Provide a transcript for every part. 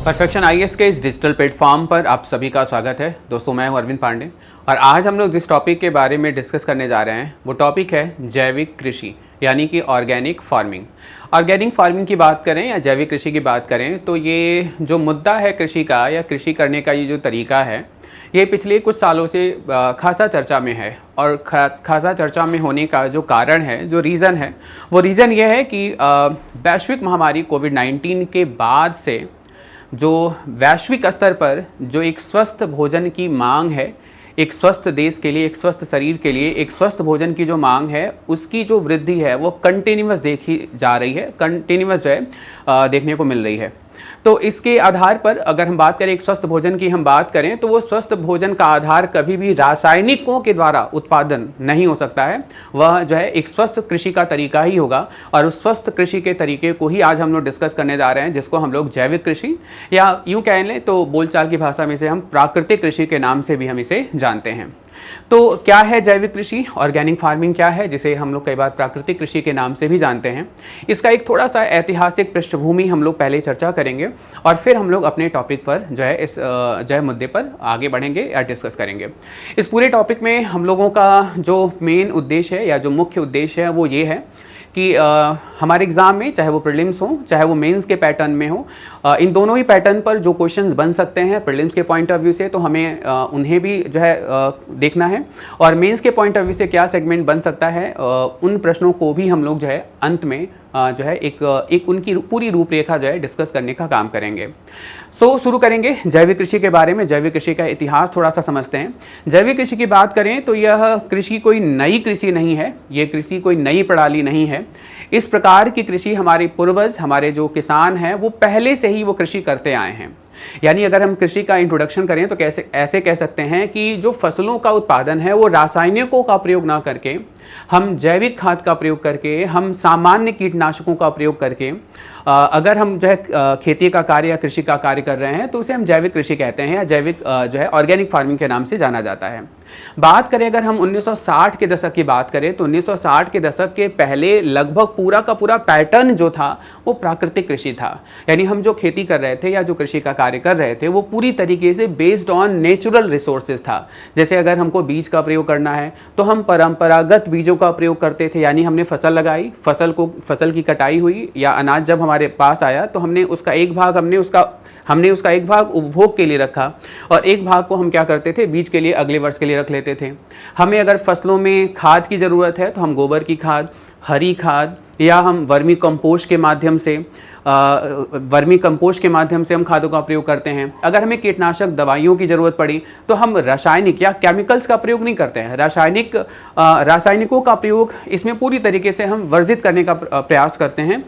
Perfection IAS के इस digital platform पर आप सभी का स्वागत है। दोस्तों, मैं हूं अरविंद पांडे और आज हम लोग जिस टॉपिक के बारे में डिस्कस करने जा रहे हैं वो टॉपिक है जैविक कृषि यानी कि ऑर्गेनिक फार्मिंग। ऑर्गेनिक फार्मिंग की बात करें या जैविक कृषि की बात करें तो ये जो मुद्दा है कृषि का या कृषि करने का ये जो तरीका है ये पिछले कुछ सालों से खासा चर्चा में है। और खासा चर्चा में होने का जो कारण है, जो रीज़न है, वो रीज़न ये है कि वैश्विक महामारी कोविड-19 के बाद से जो वैश्विक स्तर पर जो एक स्वस्थ भोजन की मांग है, एक स्वस्थ देश के लिए, एक स्वस्थ शरीर के लिए एक स्वस्थ भोजन की जो मांग है उसकी जो वृद्धि है वो कंटिन्यूअस देखी जा रही है, कंटिन्यूअस जो है देखने को मिल रही है। तो इसके आधार पर अगर हम बात करें, एक स्वस्थ भोजन की हम बात करें तो वो स्वस्थ भोजन का आधार कभी भी रासायनिकों के द्वारा उत्पादन नहीं हो सकता है। वह जो है एक स्वस्थ कृषि का तरीका ही होगा और उस स्वस्थ कृषि के तरीके को ही आज हम लोग डिस्कस करने जा रहे हैं, जिसको हम लोग जैविक कृषि या यूँ कह लें तो बोलचाल की भाषा में से हम प्राकृतिक कृषि के नाम से भी हम इसे जानते हैं। तो क्या है जैविक कृषि, ऑर्गेनिक फार्मिंग क्या है, जिसे हम लोग कई बार प्राकृतिक कृषि के नाम से भी जानते हैं। इसका एक थोड़ा सा ऐतिहासिक पृष्ठभूमि हम लोग पहले चर्चा करेंगे और फिर हम लोग अपने टॉपिक पर जो है इस जो है मुद्दे पर आगे बढ़ेंगे या डिस्कस करेंगे। इस पूरे टॉपिक में हम लोगों का जो मेन उद्देश्य है या जो मुख्य उद्देश्य है वो ये है कि हमारे एग्ज़ाम में, चाहे वो प्रीलिम्स हो चाहे वो मेंस के पैटर्न में हो, इन दोनों ही पैटर्न पर जो क्वेश्चंस बन सकते हैं प्रीलिम्स के पॉइंट ऑफ व्यू से तो हमें उन्हें भी जो है देखना है, और मेंस के पॉइंट ऑफ व्यू से क्या सेगमेंट बन सकता है उन प्रश्नों को भी हम लोग जो है अंत में जो है एक उनकी पूरी रूपरेखा जो है डिस्कस करने का काम करेंगे। शुरू करेंगे जैविक कृषि के बारे में। जैविक कृषि का इतिहास थोड़ा सा समझते हैं। जैविक कृषि की बात करें तो यह कृषि कोई नई कृषि नहीं है, ये कृषि कोई नई प्रणाली नहीं है। इस प्रकार की कृषि हमारे पूर्वज, हमारे जो किसान हैं वो पहले से ही वो कृषि करते आए हैं। यानी अगर हम कृषि का इंट्रोडक्शन करें तो ऐसे कह सकते हैं कि जो फसलों का उत्पादन है वो रासायनिकों का प्रयोग ना करके, हम जैविक खाद का प्रयोग करके, हम सामान्य कीटनाशकों का प्रयोग करके अगर हम जो है खेती का कार्य या कृषि का कार्य कर रहे हैं तो उसे हम जैविक कृषि कहते हैं या जैविक जो है ऑर्गेनिक फार्मिंग के नाम से जाना जाता है। बात करें अगर हम 1960 के दशक की बात करें तो 1960 के दशक के पहले लगभग पूरा का पूरा पैटर्न जो था वो प्राकृतिक कृषि था। यानी हम जो खेती कर रहे थे या जो कृषि का कार्य कर रहे थे वो पूरी तरीके से बेस्ड ऑन नेचुरल रिसोर्सेज था। जैसे अगर हमको बीज का प्रयोग करना है तो हम परंपरागत बीजों का प्रयोग करते थे। यानी हमने फसल लगाई, फसल की कटाई हुई या अनाज जब हमारे पास आया तो हमने उसका एक भाग उपभोग के लिए रखा और एक भाग को हम क्या करते थे, बीज के लिए अगले वर्ष के लिए रख लेते थे। हमें अगर फसलों में खाद की ज़रूरत है तो हम गोबर की खाद, हरी खाद या हम वर्मी कंपोस्ट के माध्यम से हम खादों का प्रयोग करते हैं। अगर हमें कीटनाशक दवाइयों की ज़रूरत पड़ी तो हम रासायनिक या केमिकल्स का प्रयोग नहीं करते हैं। रासायनिकों का प्रयोग इसमें पूरी तरीके से हम वर्जित करने का प्रयास करते हैं।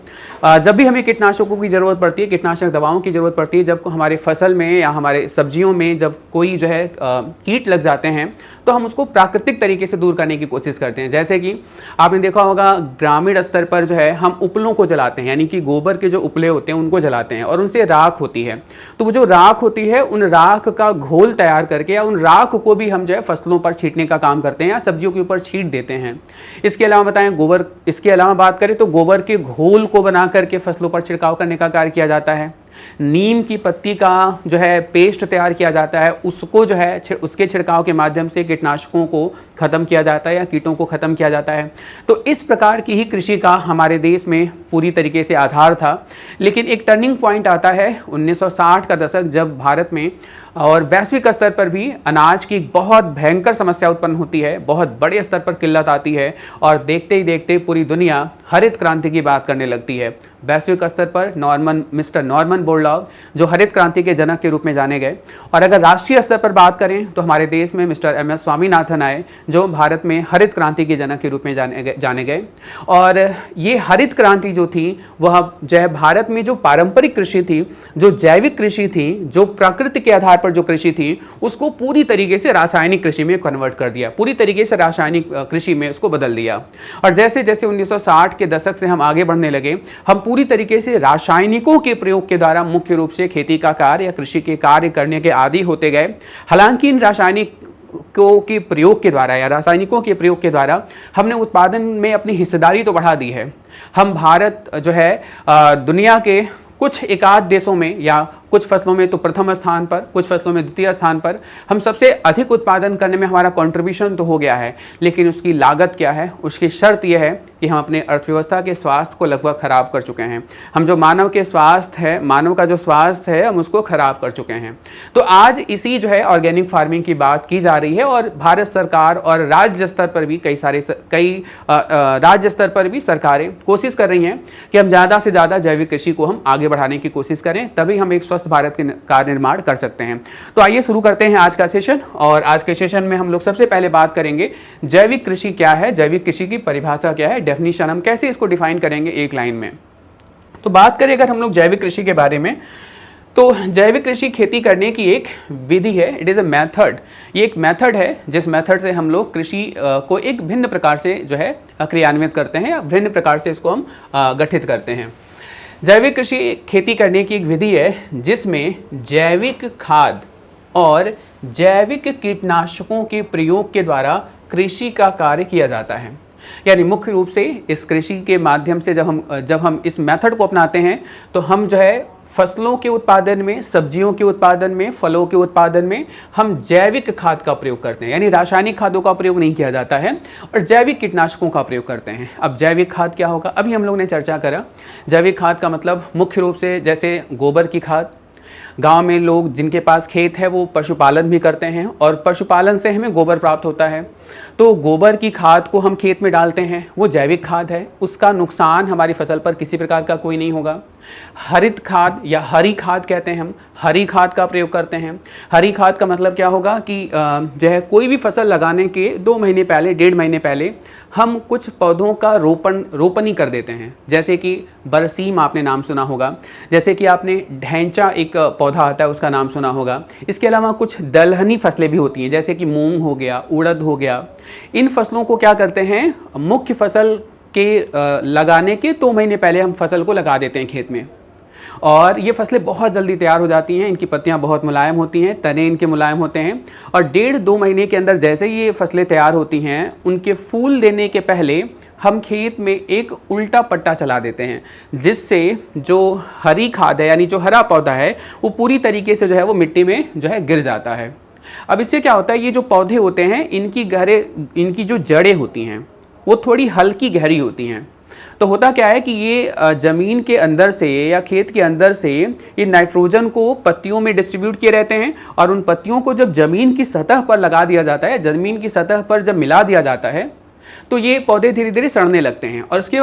जब भी हमें कीटनाशकों की ज़रूरत पड़ती है, कीटनाशक दवाओं की ज़रूरत पड़ती है, जब हमारे फसल में या हमारे सब्जियों में जब कोई जो है कीट लग जाते हैं तो हम उसको प्राकृतिक तरीके से दूर करने की कोशिश करते हैं। जैसे कि आपने देखा होगा ग्रामीण स्तर पर जो है हम उपलों को जलाते हैं, यानी कि गोबर के जो उपले होते हैं उनको जलाते हैं और उनसे राख होती है। तो वो जो राख होती है उन राख का घोल तैयार करके या उन राख को भी हम जो है फसलों पर छींटने का काम करते हैं या सब्जियों के ऊपर छींट देते हैं। इसके अलावा इसके अलावा बात करें तो गोबर के घोल को बना करके फसलों पर छिड़काव करने का कार्य किया जाता है। नीम की पत्ती का जो है पेस्ट तैयार किया जाता है, उसको जो है उसके छिड़काव के माध्यम से कीटनाशकों को खत्म किया जाता है या कीटों को खत्म किया जाता है। तो इस प्रकार की ही कृषि का हमारे देश में पूरी तरीके से आधार था। लेकिन एक टर्निंग पॉइंट आता है 1960 का दशक, जब भारत में और वैश्विक स्तर पर भी अनाज की बहुत भयंकर समस्या उत्पन्न होती है, बहुत बड़े स्तर पर किल्लत आती है और देखते ही देखते पूरी दुनिया हरित क्रांति की बात करने लगती है। वैश्विक स्तर पर मिस्टर नॉर्मन बोरलॉग जो हरित क्रांति के जनक के रूप में जाने गए, और अगर राष्ट्रीय स्तर पर बात करें तो हमारे देश में मिस्टर MS स्वामीनाथन आए जो भारत में हरित क्रांति के जनक के रूप में जाने गए। और ये हरित क्रांति जो थी वह जो है भारत में जो पारंपरिक कृषि थी, जो जैविक कृषि थी, जो प्रकृति के आधार पर जो कृषि थी, उसको पूरी तरीके से रासायनिक कृषि में कन्वर्ट कर दिया, पूरी तरीके से रासायनिक कृषि में उसको बदल दिया। और जैसे जैसे 1960 के दशक से हम आगे बढ़ने लगे, हम पूरी तरीके से रासायनिकों के प्रयोग के द्वारा मुख्य रूप से खेती का कार्य या कृषि के कार्य करने के आदी होते गए। हालांकि इन रासायनिकों के प्रयोग के द्वारा या रासायनिकों के प्रयोग के द्वारा हमने उत्पादन में अपनी हिस्सेदारी तो बढ़ा दी है। हम भारत जो है दुनिया के कुछ एकाध देशों में या कुछ फसलों में तो प्रथम स्थान पर, कुछ फसलों में द्वितीय स्थान पर। हम सबसे अधिक उत्पादन करने में हमारा कंट्रीब्यूशन तो हो गया है, लेकिन उसकी लागत क्या है, उसकी शर्त यह है कि हम अपने अर्थव्यवस्था के स्वास्थ्य को लगभग खराब कर चुके हैं। हम जो मानव का जो स्वास्थ्य है हम उसको खराब कर चुके हैं। तो आज इसी जो है ऑर्गेनिक फार्मिंग की बात की जा रही है और भारत सरकार और राज्य स्तर पर भी राज्य स्तर पर भी सरकारें कोशिश कर रही हैं कि हम ज़्यादा से ज़्यादा जैविक कृषि को हम आगे बढ़ाने की कोशिश करें, तभी हम एक स्वस्थ भारत का निर्माण कर सकते हैं। तो आइए शुरू करते हैं आज का सेशन। और आज के सेशन में हम लोग सबसे पहले बात करेंगे जैविक कृषि क्या है, जैविक कृषि की परिभाषा क्या है, डेफिनेशन हम कैसे इसको डिफाइन करेंगे एक लाइन में। तो बात करें अगर हम लोग जैविक कृषि के बारे में, तो जैविक कृषि खेती करने की एक विधि है, इट इज़ अ मेथड। ये एक मेथड है जिस मेथड से हम लोग कृषि को एक भिन्न प्रकार से जो है क्रियान्वित करते हैं या भिन्न प्रकार से इसको हम गठित करते हैं। जैविक कृषि खेती करने की एक विधि है जिसमें जैविक खाद और जैविक कीटनाशकों के प्रयोग के द्वारा कृषि का कार्य किया जाता है। यानी मुख्य रूप से इस कृषि के माध्यम से जब हम इस मेथड को अपनाते हैं तो हम जो है फसलों के उत्पादन में, सब्जियों के उत्पादन में, फलों के उत्पादन में हम जैविक खाद का प्रयोग करते हैं। यानी रासायनिक खादों का प्रयोग नहीं किया जाता है और जैविक कीटनाशकों का प्रयोग करते हैं। अब जैविक खाद क्या होगा, अभी हम लोग ने चर्चा करा। जैविक खाद का मतलब मुख्य रूप से जैसे गोबर की खाद, गांव में लोग जिनके पास खेत है वो पशुपालन भी करते हैं और पशुपालन से हमें गोबर प्राप्त होता है, तो गोबर की खाद को हम खेत में डालते हैं, वो जैविक खाद है। उसका नुकसान हमारी फसल पर किसी प्रकार का कोई नहीं होगा। हरित खाद या हरी खाद कहते हैं, हम हरी खाद का प्रयोग करते हैं। हरी खाद का मतलब क्या होगा कि जो है कोई भी फसल लगाने के 2 महीने पहले, 1.5 महीने पहले हम कुछ पौधों का रोपनी कर देते हैं। जैसे कि बरसीम आपने नाम सुना होगा, जैसे कि आपने ढैंचा एक पौधा आता है उसका नाम सुना होगा। इसके अलावा कुछ दलहनी फसलें भी होती हैं जैसे कि मूंग हो गया, उड़द हो गया। इन फसलों को क्या करते हैं, मुख्य फसल के लगाने के 2 महीने पहले हम फसल को लगा देते हैं खेत में और ये फसलें बहुत जल्दी तैयार हो जाती हैं। इनकी पत्तियां बहुत मुलायम होती हैं, तने इनके मुलायम होते हैं और 1.5-2 महीने के अंदर जैसे ये फसलें तैयार होती हैं, उनके फूल देने के पहले हम खेत में एक उल्टा पट्टा चला देते हैं जिससे जो हरी खाद है यानी जो हरा पौधा है वो पूरी तरीके से जो है वो मिट्टी में जो है गिर जाता है। अब इससे क्या होता है, ये जो पौधे होते हैं इनकी जो जड़ें होती हैं वो थोड़ी हल्की गहरी होती हैं। तो होता क्या है कि ये ज़मीन के अंदर से या खेत के अंदर से ये नाइट्रोजन को पत्तियों में डिस्ट्रीब्यूट किए रहते हैं और उन पत्तियों को जब ज़मीन की सतह पर लगा दिया जाता है, ज़मीन की सतह पर जब मिला दिया जाता है तो ये पौधे धीरे धीरे सड़ने लगते हैं और उसके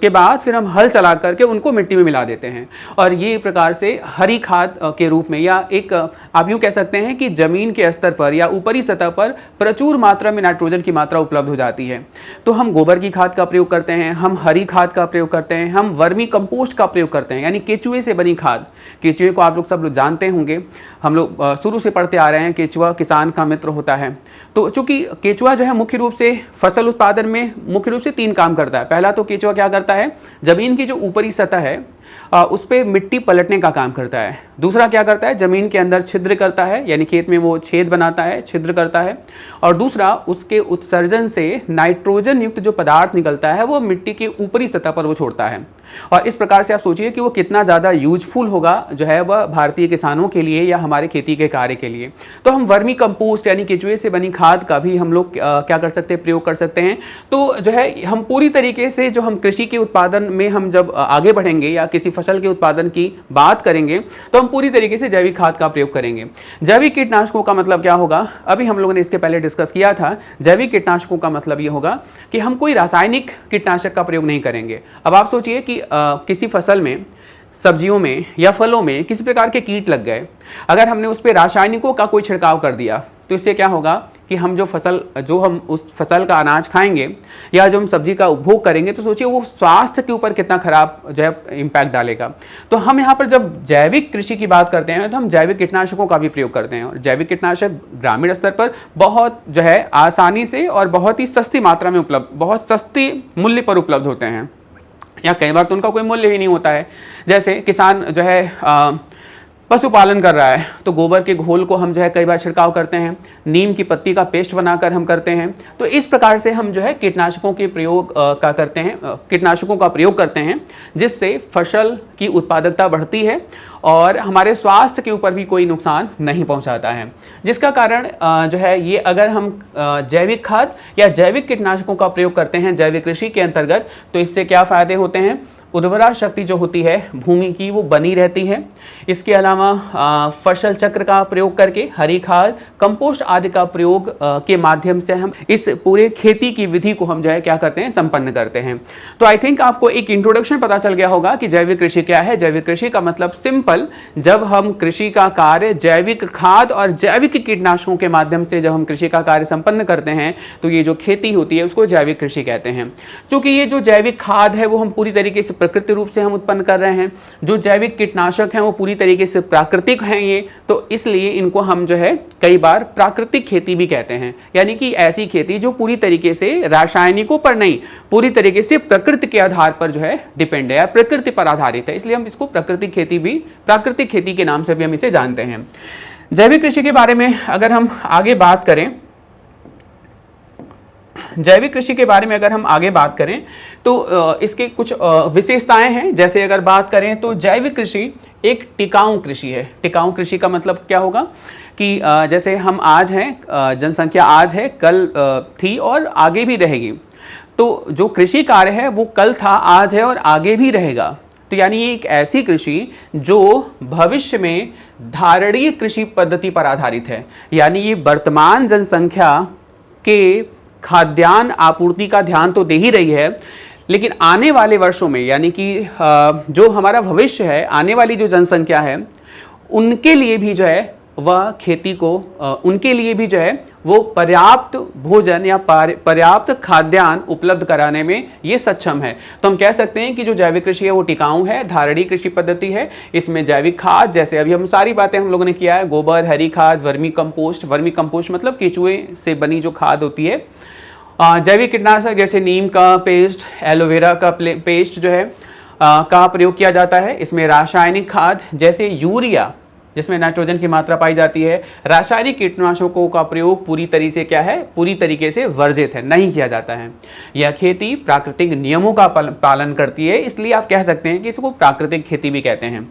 बाद फिर हम हल चला करके उनको मिट्टी में मिला देते हैं और ये प्रकार से हरी खाद के रूप में, या एक आप यूँ कह सकते हैं कि ज़मीन के स्तर पर या ऊपरी सतह पर प्रचुर मात्रा में नाइट्रोजन की मात्रा उपलब्ध हो जाती है। तो हम गोबर की खाद का प्रयोग करते हैं, हम हरी खाद का प्रयोग करते हैं, हम वर्मी कंपोस्ट का प्रयोग करते हैं यानी केचुए से बनी खाद। केचुए को आप सब लोग जानते होंगे, हम लोग शुरू से पढ़ते आ रहे हैं, केचुआ किसान का मित्र होता है। तो चूँकि केचुआ जो है मुख्य रूप से फसल उत्पादन में मुख्य रूप से 3 काम करता है। पहला तो केचुआ क्या करता है, ज़मीन की जो ऊपरी सतह है उस पर मिट्टी पलटने का काम करता है। दूसरा क्या करता है, ज़मीन के अंदर छिद्र करता है यानी खेत में वो छेद बनाता है, छिद्र करता है। और दूसरा उसके उत्सर्जन से नाइट्रोजन युक्त जो पदार्थ निकलता है वो मिट्टी के ऊपरी सतह पर वो छोड़ता है। और इस प्रकार से आप सोचिए कि वो कितना ज़्यादा यूजफुल होगा जो है वह भारतीय किसानों के लिए या हमारे खेती के कार्य के लिए। तो हम वर्मी कंपोस्ट यानी केचुए से बनी खाद का भी हम लोग क्या कर सकते हैं, प्रयोग कर सकते हैं। तो जो है हम पूरी तरीके से जो हम कृषि के उत्पादन में हम जब आगे बढ़ेंगे या किसी फसल के उत्पादन की बात करेंगे तो हम पूरी तरीके से जैविक खाद का प्रयोग करेंगे। जैविक कीटनाशकों का मतलब क्या होगा, अभी हम लोगों ने इसके पहले डिस्कस किया था। जैविक कीटनाशकों का मतलब ये होगा कि हम कोई रासायनिक कीटनाशक का प्रयोग नहीं करेंगे। अब आप सोचिए कि किसी फसल में, सब्जियों में या फलों में किसी प्रकार के कीट लग गए, अगर हमने उस पर रासायनिकों का कोई छिड़काव कर दिया तो इससे क्या होगा कि हम उस फसल का अनाज खाएंगे या जो हम सब्जी का उपभोग करेंगे तो सोचिए वो स्वास्थ्य के ऊपर कितना खराब जो है इम्पैक्ट डालेगा। तो हम यहाँ पर जब जैविक कृषि की बात करते हैं तो हम जैविक कीटनाशकों का भी प्रयोग करते हैं और जैविक कीटनाशक ग्रामीण स्तर पर बहुत जो है आसानी से और बहुत ही सस्ती मात्रा में बहुत सस्ती मूल्य पर उपलब्ध होते हैं, या कई बार तो उनका कोई मूल्य ही नहीं होता है। जैसे किसान जो है पशुपालन कर रहा है तो गोबर के घोल को हम जो है कई बार छिड़काव करते हैं, नीम की पत्ती का पेस्ट बनाकर हम करते हैं। तो इस प्रकार से हम जो है कीटनाशकों के प्रयोग कीटनाशकों का प्रयोग करते हैं, जिससे फसल की उत्पादकता बढ़ती है और हमारे स्वास्थ्य के ऊपर भी कोई नुकसान नहीं पहुंचाता है। जिसका कारण जो है ये, अगर हम जैविक खाद या जैविक कीटनाशकों का प्रयोग करते हैं जैविक कृषि के अंतर्गत, तो इससे क्या फायदे होते हैं? उर्वरा शक्ति जो होती है भूमि की वो बनी रहती है। इसके अलावा फसल चक्र का प्रयोग करके हरी खाद, कंपोस्ट आदि का प्रयोग के माध्यम से हम इस पूरे खेती की विधि को हम जो है क्या करते हैं, संपन्न करते हैं। तो आई थिंक आपको एक इंट्रोडक्शन पता चल गया होगा कि जैविक कृषि क्या है। जैविक कृषि का मतलब सिंपल, जब हम कृषि का कार्य जैविक खाद और जैविक कीटनाशकों के माध्यम से जब हम कृषि का कार्य संपन्न करते हैं, तो ये जो खेती होती है उसको जैविक कृषि कहते हैं। क्योंकि ये जो जैविक खाद है वो हम पूरी तरीके से प्रकृति रूप से हम उत्पन्न कर रहे हैं, जो जैविक कीटनाशक हैं वो पूरी तरीके से प्राकृतिक हैं ये, तो इसलिए इनको हम जो है कई बार प्राकृतिक खेती भी कहते हैं। यानी कि ऐसी खेती जो पूरी तरीके से रासायनिकों पर नहीं, पूरी तरीके से प्रकृति के आधार पर जो है डिपेंड है या प्रकृति पर आधारित है, इसलिए हम इसको प्राकृतिक खेती के नाम से भी हम इसे जानते हैं। जैविक कृषि के बारे में अगर हम आगे बात करें, जैविक कृषि के बारे में अगर हम आगे बात करें तो इसके कुछ विशेषताएं हैं। जैसे अगर बात करें तो जैविक कृषि एक टिकाऊ कृषि है। टिकाऊ कृषि का मतलब क्या होगा कि जैसे हम आज हैं, जनसंख्या आज है, कल थी और आगे भी रहेगी। तो जो कृषि कार्य है वो कल था, आज है और आगे भी रहेगा। तो यानी ये एक ऐसी कृषि जो भविष्य में धारणीय कृषि पद्धति पर आधारित है। यानी ये वर्तमान जनसंख्या के खाद्यान्न आपूर्ति का ध्यान तो दे ही रही है, लेकिन आने वाले वर्षों में, यानी कि जो हमारा भविष्य है, आने वाली जो जनसंख्या है, उनके लिए भी जो है वह खेती को, उनके लिए भी जो है वो पर्याप्त भोजन या पर्याप्त खाद्यान्न उपलब्ध कराने में ये सक्षम है। तो हम कह सकते हैं कि जो जैविक कृषि है वो टिकाऊ है, धारणीय कृषि पद्धति है। इसमें जैविक खाद, जैसे अभी हम सारी बातें हम लोगों ने किया है, गोबर, हरी खाद, वर्मी कंपोस्ट मतलब केचुए से बनी जो खाद होती है, जैविक कीटनाशक जैसे नीम का पेस्ट, एलोवेरा का पेस्ट जो है का प्रयोग किया जाता है। इसमें रासायनिक खाद जैसे यूरिया, जिसमें नाइट्रोजन की मात्रा पाई जाती है, रासायनिक कीटनाशकों का प्रयोग पूरी तरीके से वर्जित है, नहीं किया जाता है। यह खेती प्राकृतिक नियमों का पालन करती है, इसलिए आप कह सकते हैं कि इसको प्राकृतिक खेती भी कहते हैं।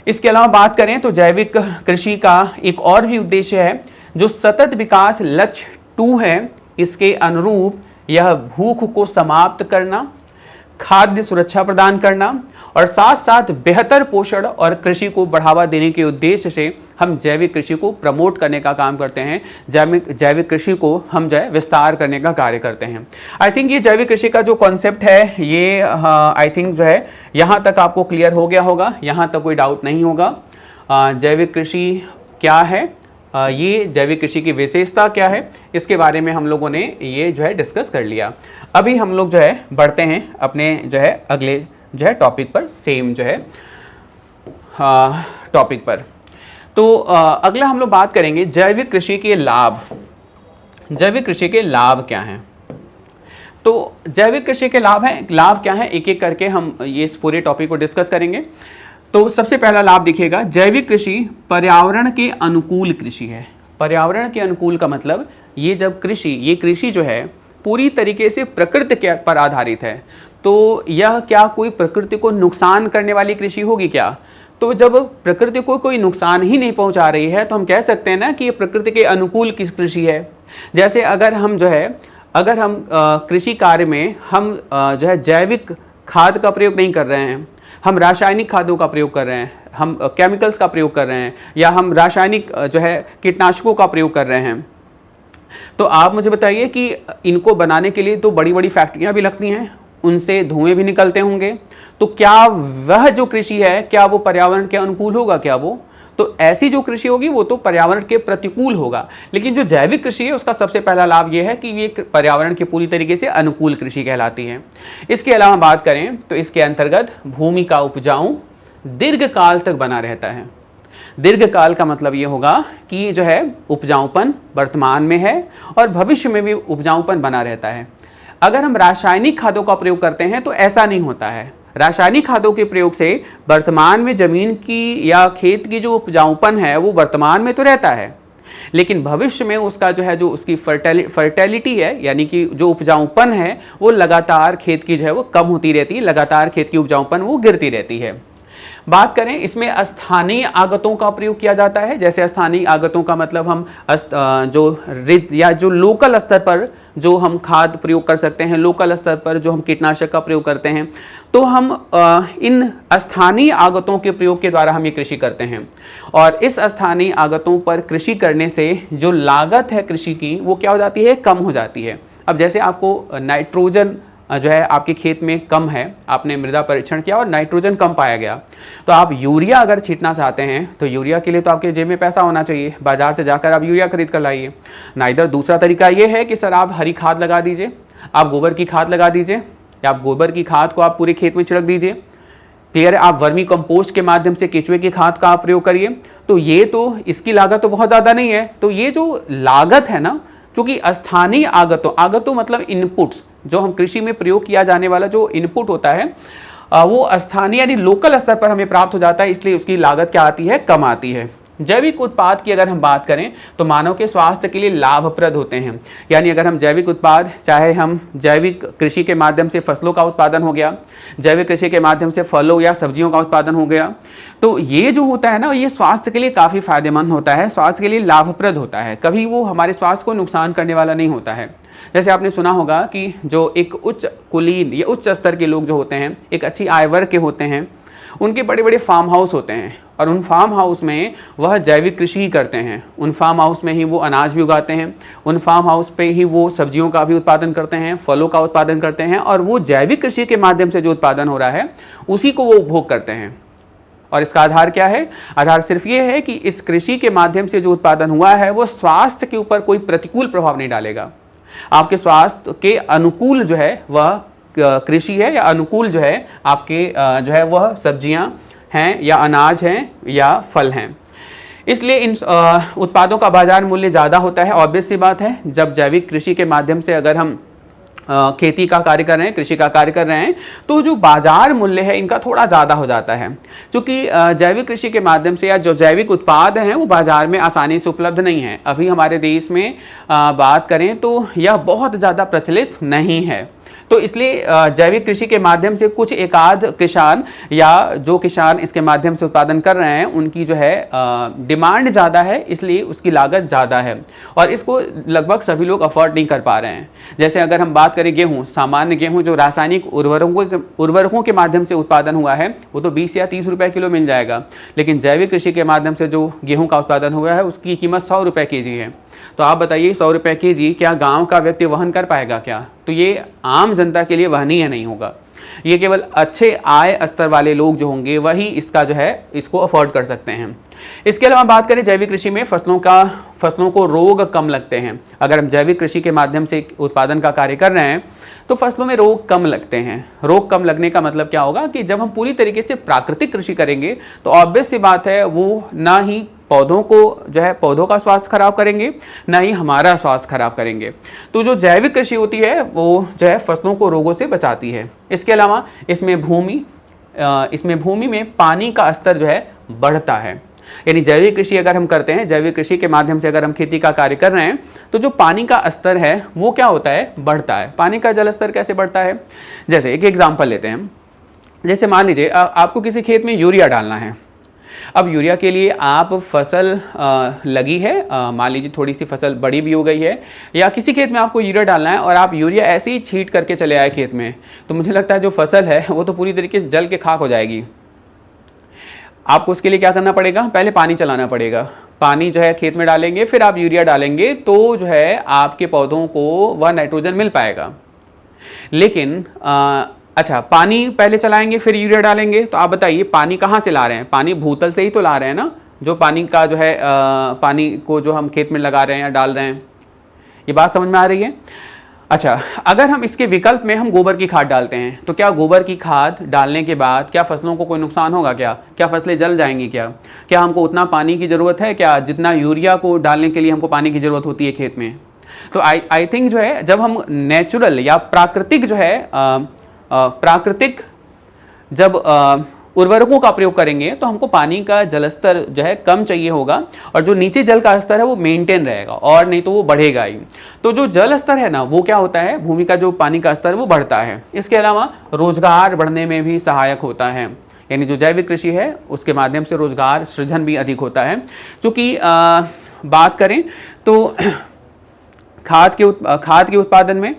इसके अलावा बात करें तो जैविक कृषि का एक और भी उद्देश्य है, जो सतत विकास लक्ष्य 2 है, इसके अनुरूप यह भूख को समाप्त करना, खाद्य सुरक्षा प्रदान करना और साथ साथ बेहतर पोषण और कृषि को बढ़ावा देने के उद्देश्य से हम जैविक कृषि को प्रमोट करने का काम करते हैं। जैविक कृषि को हम जो है विस्तार करने का कार्य करते हैं। आई थिंक ये जैविक कृषि का जो कॉन्सेप्ट है ये आई थिंक जो है यहाँ तक आपको क्लियर हो गया होगा, यहाँ तक कोई डाउट नहीं होगा। जैविक कृषि क्या है, ये जैविक कृषि की विशेषता क्या है, इसके बारे में हम लोगों ने ये जो है डिस्कस कर लिया। अभी हम लोग जो है बढ़ते हैं अपने जो है अगले जो है टॉपिक पर, सेम जो है टॉपिक पर। तो अगला हम लोग बात करेंगे जैविक कृषि के लाभ। जैविक कृषि के लाभ क्या हैं? तो जैविक कृषि के लाभ क्या हैं, एक एक करके हम ये इस पूरे टॉपिक को डिस्कस करेंगे। तो सबसे पहला लाभ दिखेगा, जैविक कृषि पर्यावरण के अनुकूल कृषि है। पर्यावरण के अनुकूल का मतलब ये कृषि जो है पूरी तरीके से प्रकृति के पर आधारित है। तो यह क्या कोई प्रकृति को नुकसान करने वाली कृषि होगी क्या? तो जब प्रकृति को कोई नुकसान ही नहीं पहुंचा रही है तो हम कह सकते हैं ना कि ये प्रकृति के अनुकूल की कृषि है। जैसे अगर हम कृषि कार्य में हम जो है जैविक खाद का प्रयोग नहीं कर रहे हैं, हम रासायनिक खादों का प्रयोग कर रहे हैं, हम केमिकल्स का प्रयोग कर रहे हैं, या हम रासायनिक जो है कीटनाशकों का प्रयोग कर रहे हैं, तो आप मुझे बताइए कि इनको बनाने के लिए तो बड़ी बड़ी फैक्ट्रियां भी लगती हैं, उनसे धुएं भी निकलते होंगे। तो क्या वह जो कृषि है क्या वो पर्यावरण के अनुकूल होगा? क्या वो तो ऐसी जो कृषि होगी वो तो पर्यावरण के प्रतिकूल होगा। लेकिन जो जैविक कृषि है उसका सबसे पहला लाभ ये है कि ये पर्यावरण के पूरी तरीके से अनुकूल कृषि कहलाती है। इसके अलावा बात करें तो इसके अंतर्गत भूमि का उपजाऊ दीर्घ काल तक बना रहता है। दीर्घ काल का मतलब ये होगा कि जो है उपजाऊपन वर्तमान में है और भविष्य में भी उपजाऊपन बना रहता है। अगर हम रासायनिक खादों का प्रयोग करते हैं तो ऐसा नहीं होता है। रासायनिक खादों के प्रयोग से वर्तमान में जमीन की या खेत की जो उपजाऊपन है वो वर्तमान में तो रहता है, लेकिन भविष्य में उसका जो है, जो उसकी फर्टिलिटी है, यानी कि जो उपजाऊपन है वो लगातार खेत की जो है वो कम होती रहती है, लगातार खेत की उपजाऊपन वो गिरती रहती है। बात करें, इसमें स्थानीय आगतों का प्रयोग किया जाता है। जैसे स्थानीय आगतों का मतलब हम जो रिज या जो लोकल स्तर पर जो हम खाद प्रयोग कर सकते हैं, लोकल स्तर पर जो हम कीटनाशक का प्रयोग करते हैं, तो हम इन स्थानीय आगतों के प्रयोग के द्वारा हम ये कृषि करते हैं। और इस स्थानीय आगतों पर कृषि करने से जो लागत है कृषि की वो क्या हो जाती है, कम हो जाती है। अब जैसे आपको नाइट्रोजन जो है आपके खेत में कम है, आपने मृदा परीक्षण किया और नाइट्रोजन कम पाया गया, तो आप यूरिया अगर छींटना चाहते हैं तो यूरिया के लिए तो आपके जेब में पैसा होना चाहिए, बाजार से जाकर आप यूरिया खरीद कर लाइए। ना इधर दूसरा तरीका ये है कि सर आप हरी खाद लगा दीजिए, आप गोबर की खाद लगा दीजिए, या आप गोबर की खाद को आप पूरे खेत में छिड़क दीजिए। क्लियर है? आप वर्मी कंपोस्ट के माध्यम से केचुए की खाद का आप प्रयोग करिए। तो ये तो इसकी लागत तो बहुत ज़्यादा नहीं है। तो ये जो लागत है ना, क्योंकि स्थानीय आगतों मतलब इनपुट्स, जो हम कृषि में प्रयोग किया जाने वाला जो इनपुट होता है वो स्थानीय यानी लोकल स्तर पर हमें प्राप्त हो जाता है, इसलिए उसकी लागत क्या आती है, कम आती है। जैविक उत्पाद की अगर हम बात करें तो मानव के स्वास्थ्य के लिए लाभप्रद होते हैं। यानी अगर हम जैविक उत्पाद, चाहे हम जैविक कृषि के माध्यम से फसलों का उत्पादन हो गया, जैविक कृषि के माध्यम से फलों या सब्जियों का उत्पादन हो गया, तो ये जो होता है ना, ये स्वास्थ्य के लिए काफ़ी फायदेमंद होता है, स्वास्थ्य के लिए लाभप्रद होता है, कभी वो हमारे स्वास्थ्य को नुकसान करने वाला नहीं होता है। जैसे आपने सुना होगा कि जो एक उच्च कुलीन या उच्च स्तर के लोग जो होते हैं, एक अच्छी आय वर्ग के होते हैं, उनके बड़े बड़े फार्म हाउस होते हैं और उन फार्म हाउस में वह जैविक कृषि ही करते हैं। उन फार्म हाउस में ही वो अनाज भी उगाते हैं, उन फार्म हाउस पे ही वो सब्जियों का भी उत्पादन करते हैं, फलों का उत्पादन करते हैं, और वो जैविक कृषि के माध्यम से जो उत्पादन हो रहा है उसी को वो उपभोग करते हैं। और इसका आधार क्या है? आधार सिर्फ ये है कि इस कृषि के माध्यम से जो उत्पादन हुआ है वो स्वास्थ्य के ऊपर कोई प्रतिकूल प्रभाव नहीं डालेगा। आपके स्वास्थ्य के अनुकूल जो है वह कृषि है, या अनुकूल जो है आपके जो है वह सब्जियां हैं या अनाज हैं या फल हैं। इसलिए इन उत्पादों का बाजार मूल्य ज़्यादा होता है। ऑब्वियस सी बात है, जब जैविक कृषि के माध्यम से अगर हम खेती का कार्य कर रहे हैं, कृषि का कार्य कर रहे हैं, तो जो बाजार मूल्य है इनका थोड़ा ज़्यादा हो जाता है, क्योंकि जैविक कृषि के माध्यम से या जो जैविक उत्पाद हैं वो बाजार में आसानी से उपलब्ध नहीं है। अभी हमारे देश में बात करें तो यह बहुत ज़्यादा प्रचलित नहीं है। तो इसलिए जैविक कृषि के माध्यम से कुछ एकाध किसान या जो किसान इसके माध्यम से उत्पादन कर रहे हैं उनकी जो है डिमांड ज़्यादा है, इसलिए उसकी लागत ज़्यादा है और इसको लगभग सभी लोग अफोर्ड नहीं कर पा रहे हैं। जैसे अगर हम बात करें गेहूँ, सामान्य गेहूँ जो रासायनिक उर्वरकों के माध्यम से उत्पादन हुआ है वो तो 20 या 30 रुपये किलो मिल जाएगा, लेकिन जैविक कृषि के माध्यम से जो गेहूँ का उत्पादन हुआ है उसकी कीमत 100 रुपये केजी है। तो आप बताइए 100 रुपये केजी क्या गांव का व्यक्ति वहन कर पाएगा क्या? तो ये आम जनता के लिए वहनीय नहीं होगा। ये केवल अच्छे आय स्तर वाले लोग जो होंगे वही इसका जो है इसको अफोर्ड कर सकते हैं। इसके अलावा बात करें जैविक कृषि में फसलों को रोग कम लगते हैं। अगर हम जैविक कृषि के माध्यम से उत्पादन का कार्य कर रहे हैं तो फसलों में रोग कम लगते हैं। रोग कम लगने का मतलब क्या होगा कि जब हम पूरी तरीके से प्राकृतिक कृषि करेंगे तो ऑब्वियस सी बात है वो ना ही पौधों को जो है पौधों का स्वास्थ्य खराब करेंगे, ना ही हमारा स्वास्थ्य खराब करेंगे। तो जो जैविक कृषि होती है वो जो है फसलों को रोगों से बचाती है। इसके अलावा इसमें भूमि में पानी का स्तर जो है बढ़ता है। यानी जैविक कृषि अगर हम करते हैं, जैविक कृषि के माध्यम से अगर हम खेती का कार्य कर रहे हैं तो जो पानी का स्तर है वो क्या होता है, बढ़ता है। पानी का जल स्तर कैसे बढ़ता है? जैसे एक एग्जाम्पल लेते हैं। जैसे मान लीजिए आपको किसी खेत में यूरिया डालना है। अब यूरिया के लिए आप फसल लगी है, मान लीजिए थोड़ी सी फसल बड़ी भी हो गई है, या किसी खेत में आपको यूरिया डालना है और आप यूरिया ऐसे ही छींट करके चले आए खेत में, तो मुझे लगता है जो फसल है वो तो पूरी तरीके से जल के खाक हो जाएगी। आपको उसके लिए क्या करना पड़ेगा? पहले पानी चलाना पड़ेगा। पानी जो है खेत में डालेंगे, फिर आप यूरिया डालेंगे तो जो है आपके पौधों को वह नाइट्रोजन मिल पाएगा। लेकिन अच्छा, पानी पहले चलाएंगे फिर यूरिया डालेंगे, तो आप बताइए पानी कहाँ से ला रहे हैं? पानी भूतल से ही तो ला रहे हैं ना। जो पानी का जो है पानी को जो हम खेत में लगा रहे हैं या डाल रहे हैं, ये बात समझ में आ रही है? अच्छा, अगर हम इसके विकल्प में हम गोबर की खाद डालते हैं तो क्या गोबर की खाद डालने के बाद क्या फसलों को कोई नुकसान होगा? क्या फसलें जल जाएंगी? क्या हमको उतना पानी की ज़रूरत है क्या जितना यूरिया को डालने के लिए हमको पानी की ज़रूरत होती है खेत में? तो आई थिंक जो है जब हम नेचुरल या प्राकृतिक जो है प्राकृतिक जब उर्वरकों का प्रयोग करेंगे तो हमको पानी का जल स्तर जो है कम चाहिए होगा और जो नीचे जल का स्तर है वो मेंटेन रहेगा और नहीं तो वो बढ़ेगा ही। तो जो जल स्तर है ना वो क्या होता है, भूमि का जो पानी का स्तर वो बढ़ता है। इसके अलावा रोजगार बढ़ने में भी सहायक होता है, यानी जो जैविक कृषि है उसके माध्यम से रोजगार सृजन भी अधिक होता है। क्योंकि बात करें तो खाद के उत्पादन में,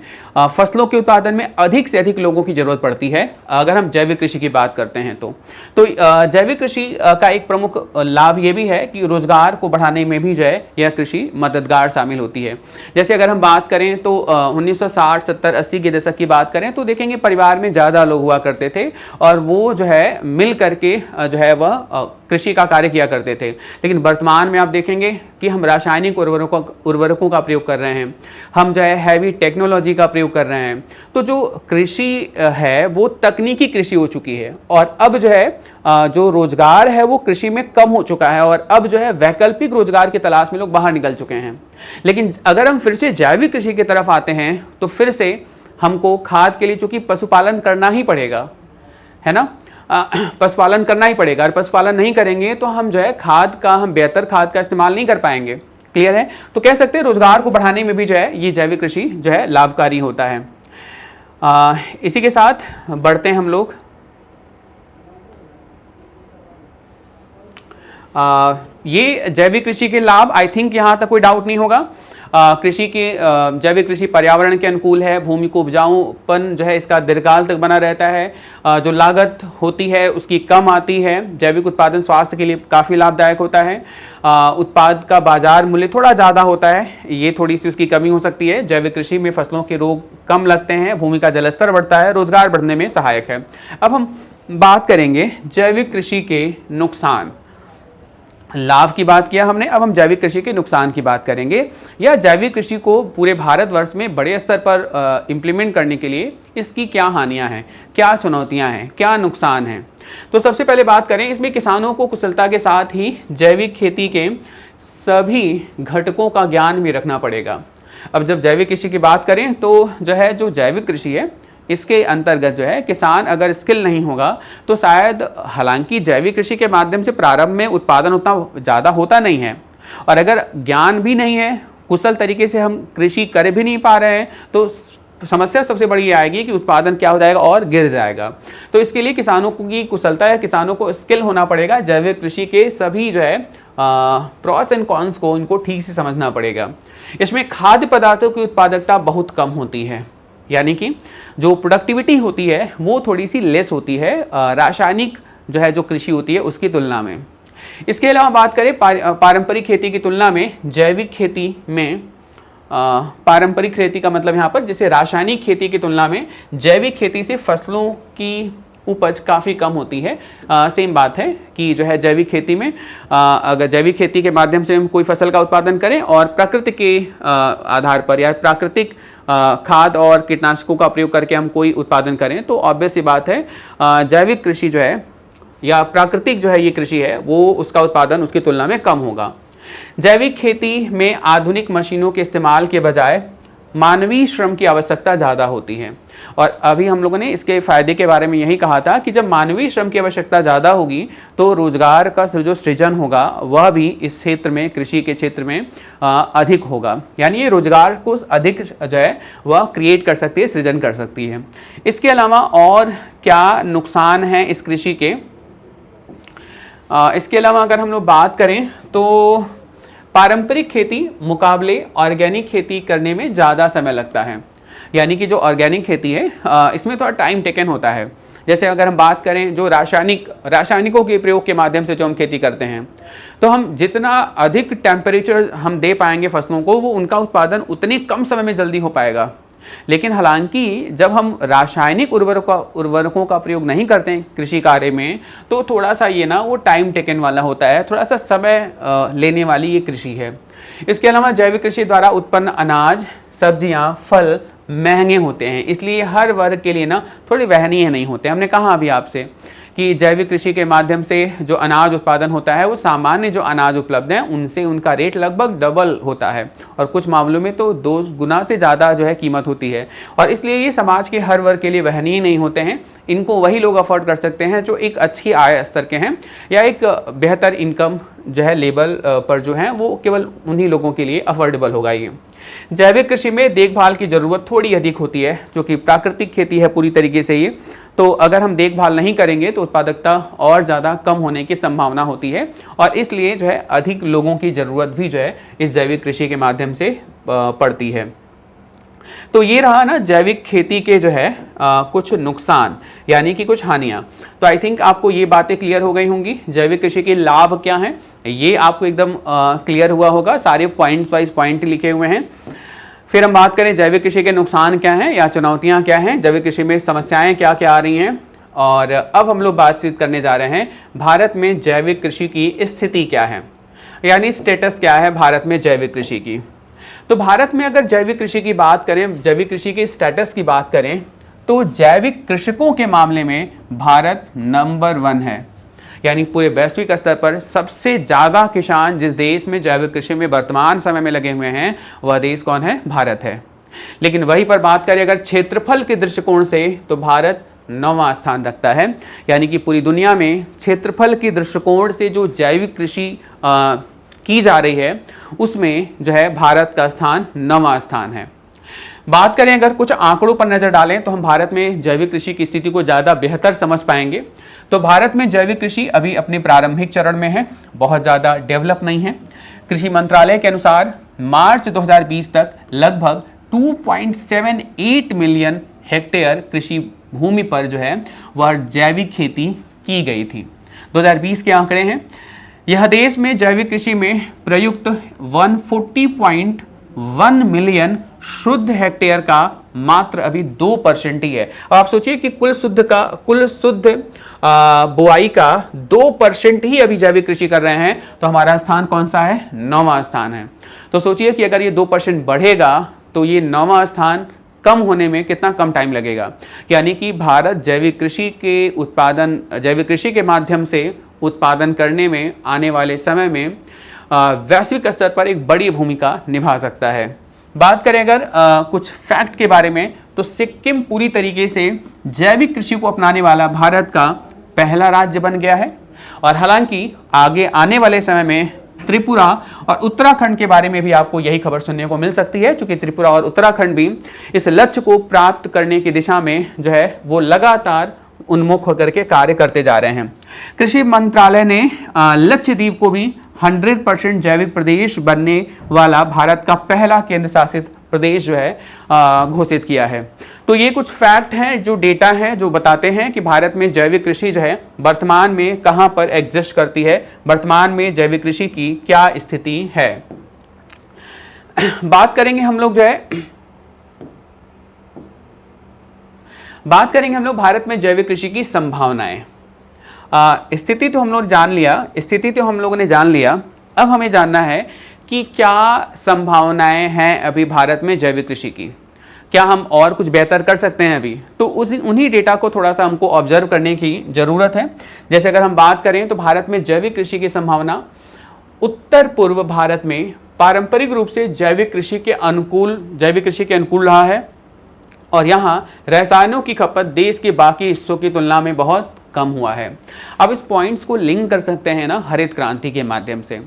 फसलों के उत्पादन में अधिक से अधिक लोगों की जरूरत पड़ती है अगर हम जैविक कृषि की बात करते हैं तो जैविक कृषि का एक प्रमुख लाभ ये भी है कि रोजगार को बढ़ाने में भी जो है यह कृषि मददगार शामिल होती है। जैसे अगर हम बात करें तो 1960, 70, 80 के दशक की बात करें तो देखेंगे परिवार में ज़्यादा लोग हुआ करते थे और वो जो है मिल करके जो है वह कृषि का कार्य किया करते थे। लेकिन वर्तमान में आप देखेंगे कि हम रासायनिक उर्वरकों का प्रयोग कर रहे हैं, हम जो है हैवी टेक्नोलॉजी का प्रयोग कर रहे हैं। तो जो कृषि है वो तकनीकी कृषि हो चुकी है और अब जो है जो रोजगार है वो कृषि में कम हो चुका है और अब जो है वैकल्पिक रोजगार की तलाश में लोग बाहर निकल चुके हैं। लेकिन अगर हम फिर से जैविक कृषि की तरफ आते हैं तो फिर से हमको खाद के लिए चूंकि पशुपालन करना ही पड़ेगा, है ना, पशुपालन करना ही पड़ेगा। और पशुपालन नहीं करेंगे तो हम जो है हम बेहतर खाद का इस्तेमाल नहीं कर पाएंगे। क्लियर है? तो कह सकते हैं रोजगार को बढ़ाने में भी जो है ये जैविक कृषि जो है लाभकारी होता है। इसी के साथ बढ़ते हैं हम लोग। ये जैविक कृषि के लाभ, आई थिंक यहाँ तक कोई डाउट नहीं होगा। कृषि के जैविक कृषि पर्यावरण के अनुकूल है, भूमि को उपजाऊपन जो है इसका दीर्घकाल तक बना रहता है, जो लागत होती है उसकी कम आती है, जैविक उत्पादन स्वास्थ्य के लिए काफ़ी लाभदायक होता है, उत्पाद का बाजार मूल्य थोड़ा ज़्यादा होता है, ये थोड़ी सी उसकी कमी हो सकती है। जैविक कृषि में फसलों के रोग कम लगते हैं, भूमि का जलस्तर बढ़ता है, रोजगार बढ़ने में सहायक है। अब हम बात करेंगे जैविक कृषि के नुकसान। लाभ की बात किया हमने, अब हम जैविक कृषि के नुकसान की बात करेंगे, या जैविक कृषि को पूरे भारतवर्ष में बड़े स्तर पर इम्प्लीमेंट करने के लिए इसकी क्या हानियां हैं, क्या चुनौतियां हैं, क्या नुकसान हैं। तो सबसे पहले बात करें, इसमें किसानों को कुशलता के साथ ही जैविक खेती के सभी घटकों का ज्ञान भी रखना पड़ेगा। अब जब जैविक कृषि की बात करें तो जो जैविक कृषि है इसके अंतर्गत जो है किसान अगर स्किल नहीं होगा तो शायद, हालांकि जैविक कृषि के माध्यम से प्रारंभ में उत्पादन उतना ज़्यादा होता नहीं है, और अगर ज्ञान भी नहीं है, कुशल तरीके से हम कृषि कर भी नहीं पा रहे हैं तो समस्या सबसे बड़ी आएगी कि उत्पादन क्या हो जाएगा और गिर जाएगा। तो इसके लिए किसानों की कुशलता या किसानों को स्किल होना पड़ेगा। जैविक कृषि के सभी जो है प्रॉस एंड कॉन्स को इनको ठीक से समझना पड़ेगा। इसमें खाद्य पदार्थों की उत्पादकता बहुत कम होती है, यानी कि जो प्रोडक्टिविटी होती है वो थोड़ी सी लेस होती है रासायनिक जो कृषि होती है उसकी तुलना में। इसके अलावा बात करें पारंपरिक खेती की तुलना में जैविक खेती में, पारंपरिक खेती का मतलब यहाँ पर जैसे रासायनिक खेती की तुलना में जैविक खेती से फसलों की उपज काफ़ी कम होती है। सेम बात है कि जो है जैविक खेती में अगर जैविक खेती के माध्यम से हम कोई फसल का उत्पादन करें और प्रकृति के आधार पर या प्राकृतिक खाद और कीटनाशकों का प्रयोग करके हम कोई उत्पादन करें तो ऑब्वियस सी बात है जैविक कृषि जो है या प्राकृतिक जो है ये कृषि है वो उसका उत्पादन उसकी तुलना में कम होगा। जैविक खेती में आधुनिक मशीनों के इस्तेमाल के बजाय मानवीय श्रम की आवश्यकता ज़्यादा होती है, और अभी हम लोगों ने इसके फायदे के बारे में यही कहा था कि जब मानवीय श्रम की आवश्यकता ज़्यादा होगी तो रोजगार का जो सृजन होगा वह भी इस क्षेत्र में, कृषि के क्षेत्र में अधिक होगा, यानी ये रोजगार को अधिक जो है वह क्रिएट कर सकती है, सृजन कर सकती है। इसके अलावा और क्या नुकसान हैं इस कृषि के, इसके अलावा अगर हम लोग बात करें तो पारंपरिक खेती मुकाबले ऑर्गेनिक खेती करने में ज़्यादा समय लगता है, यानी कि जो ऑर्गेनिक खेती है इसमें थोड़ा टाइम टेकन होता है। जैसे अगर हम बात करें जो रासायनिकों के प्रयोग के माध्यम से जो हम खेती करते हैं तो हम जितना अधिक टेम्परेचर हम दे पाएंगे फसलों को वो उनका उत्पादन उतने कम समय में जल्दी हो पाएगा। लेकिन हालांकि जब हम रासायनिक उर्वरकों का प्रयोग नहीं करते हैं कृषि कार्य में तो थोड़ा सा ये ना वो टाइम टेकन वाला होता है, थोड़ा सा समय लेने वाली ये कृषि है। इसके अलावा जैविक कृषि द्वारा उत्पन्न अनाज, सब्जियां, फल महंगे होते हैं, इसलिए हर वर्ग के लिए ना थोड़े वहनीय नहीं होते। हमने कहा अभी आपसे कि जैविक कृषि के माध्यम से जो अनाज उत्पादन होता है वो सामान्य जो अनाज उपलब्ध है उनसे उनका रेट लगभग डबल होता है, और कुछ मामलों में तो 2 गुना से ज़्यादा जो है कीमत होती है, और इसलिए ये समाज के हर वर्ग के लिए वहनीय नहीं होते हैं। इनको वही लोग अफोर्ड कर सकते हैं जो एक अच्छी आय स्तर के हैं या एक बेहतर इनकम जो है लेवल पर जो है वो केवल उन्हीं लोगों के लिए अफोर्डेबल होगा। ये जैविक कृषि में देखभाल की ज़रूरत थोड़ी अधिक होती है, जो कि प्राकृतिक खेती है पूरी तरीके से ये, तो अगर हम देखभाल नहीं करेंगे तो उत्पादकता और ज़्यादा कम होने की संभावना होती है, और इसलिए जो है अधिक लोगों की ज़रूरत भी जो है इस जैविक कृषि के माध्यम से पड़ती है। तो ये रहा ना जैविक खेती के जो है कुछ नुकसान यानी कि कुछ हानियाँ। तो आई थिंक आपको ये बातें क्लियर हो गई होंगी। जैविक कृषि के लाभ क्या हैं ये आपको एकदम क्लियर हुआ होगा, सारे पॉइंट्स वाइज पॉइंट लिखे हुए हैं। फिर हम बात करें जैविक कृषि के नुकसान क्या हैं या चुनौतियाँ क्या हैं, जैविक कृषि में समस्याएँ क्या क्या आ रही हैं, और अब हम लोग बातचीत करने जा रहे हैं भारत में जैविक कृषि की स्थिति क्या है, यानी स्टेटस क्या है भारत में जैविक कृषि की। तो भारत में अगर जैविक कृषि की बात करें, जैविक कृषि के स्टेटस की बात करें, तो जैविक कृषकों के मामले में भारत नंबर 1 है, यानी पूरे वैश्विक स्तर पर सबसे ज़्यादा किसान जिस देश में जैविक कृषि में वर्तमान समय में लगे हुए हैं वह देश कौन है, भारत है। लेकिन वहीं पर बात करें अगर क्षेत्रफल के दृष्टिकोण से तो भारत 9वां स्थान रखता है, यानी कि पूरी दुनिया में क्षेत्रफल के दृष्टिकोण से जो जैविक कृषि की जा रही है उसमें जो है भारत का स्थान 9वां स्थान है। बात करें अगर कुछ आंकड़ों पर नजर डालें तो हम भारत में जैविक कृषि की स्थिति को ज़्यादा बेहतर समझ पाएंगे। तो भारत में जैविक कृषि अभी अपने प्रारंभिक चरण में है, बहुत ज़्यादा डेवलप नहीं है। कृषि मंत्रालय के अनुसार मार्च 2020 तक लगभग 2.78 मिलियन हेक्टेयर कृषि भूमि पर जो है वह जैविक खेती की गई थी। 2020 के आंकड़े हैं। यह देश में जैविक कृषि में प्रयुक्त 140.1 मिलियन शुद्ध हेक्टेयर का मात्र अभी 2% ही है। अब आप सोचिए कि कुल शुद्ध बुआई का 2% ही अभी जैविक कृषि कर रहे हैं, तो हमारा स्थान कौन सा है, 9वां स्थान है। तो सोचिए कि अगर ये 2% बढ़ेगा तो ये 9वां स्थान कम होने में कितना कम टाइम लगेगा, यानी कि भारत जैविक कृषि के माध्यम से उत्पादन करने में आने वाले समय में वैश्विक स्तर पर एक बड़ी भूमिका निभा सकता है। बात करें अगर कुछ फैक्ट के बारे में तो सिक्किम पूरी तरीके से जैविक कृषि को अपनाने वाला भारत का पहला राज्य बन गया है, और हालांकि आगे आने वाले समय में त्रिपुरा और उत्तराखंड के बारे में भी आपको यही खबर सुनने को मिल सकती है, क्योंकि त्रिपुरा और उत्तराखंड भी इस लक्ष्य को प्राप्त करने की दिशा में जो है वो लगातार उन्मुख होकर के कार्य करते जा रहे हैं। कृषि मंत्रालय ने लक्षद्वीप को भी 100% जैविक प्रदेश बनने वाला भारत का पहला केंद्र शासित प्रदेश जो है घोषित किया है। तो ये कुछ फैक्ट हैं, जो डेटा हैं, जो बताते हैं कि भारत में जैविक कृषि जो है वर्तमान में कहां पर एग्जिस्ट करती है, वर्तमान में जैविक कृषि की क्या स्थिति है। बात करेंगे हम लोग भारत में जैविक कृषि की संभावनाएं। स्थिति तो हम लोगों ने जान लिया। अब हमें जानना है कि क्या संभावनाएं हैं अभी भारत में जैविक कृषि की, क्या हम और कुछ बेहतर कर सकते हैं अभी। तो उन्हीं डेटा को थोड़ा सा हमको ऑब्जर्व करने की ज़रूरत है। जैसे अगर हम बात करें तो भारत में जैविक कृषि की संभावना उत्तर पूर्व भारत में पारंपरिक रूप से जैविक कृषि के अनुकूल रहा है, और यहाँ रसायनों की खपत देश के बाकी हिस्सों की तुलना में बहुत कम हुआ है। अब इस पॉइंट्स को लिंक कर सकते हैं ना हरित क्रांति के माध्यम से।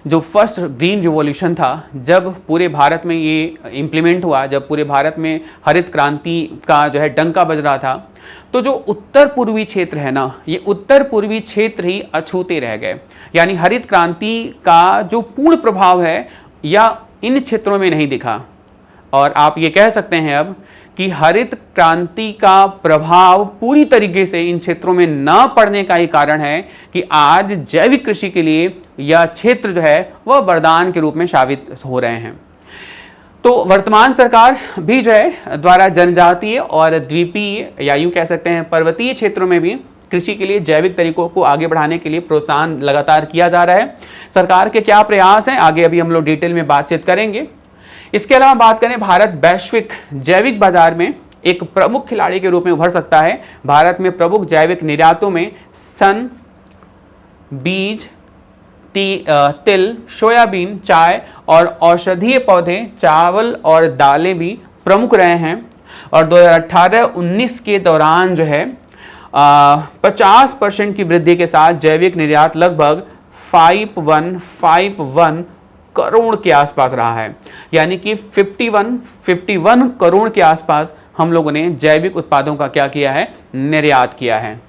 जो फर्स्ट ग्रीन रिवॉल्यूशन था, जब पूरे भारत में ये इम्प्लीमेंट हुआ, जब पूरे भारत में हरित क्रांति का जो है डंका बज रहा था, तो जो उत्तर पूर्वी क्षेत्र है ना, ये उत्तर पूर्वी क्षेत्र ही अछूते रह गए। यानी हरित क्रांति का जो पूर्ण प्रभाव है या इन क्षेत्रों में नहीं दिखा, और आप ये कह सकते हैं अब कि हरित क्रांति का प्रभाव पूरी तरीके से इन क्षेत्रों में न पड़ने का ही कारण है कि आज जैविक कृषि के लिए यह क्षेत्र जो है वह वरदान के रूप में साबित हो रहे हैं। तो वर्तमान सरकार भी जो है द्वारा जनजातीय और द्वीपीय या यूं कह सकते हैं पर्वतीय क्षेत्रों में भी कृषि के लिए जैविक तरीकों को आगे बढ़ाने के लिए प्रोत्साहन लगातार किया जा रहा है। सरकार के क्या प्रयास हैं आगे अभी हम लोग डिटेल में बातचीत करेंगे। इसके अलावा बात करें, भारत वैश्विक जैविक बाजार में एक प्रमुख खिलाड़ी के रूप में उभर सकता है। भारत में प्रमुख जैविक निर्यातों में सन, बीज, तिल, सोयाबीन, चाय और औषधीय पौधे, चावल और दालें भी प्रमुख रहे हैं। और 2018-19 के दौरान जो है 50% की वृद्धि के साथ जैविक निर्यात लगभग 5151 करोड़ के आसपास रहा है। यानी कि 51 करोड़ के आसपास हम लोगों ने जैविक उत्पादों का क्या किया है, निर्यात किया है।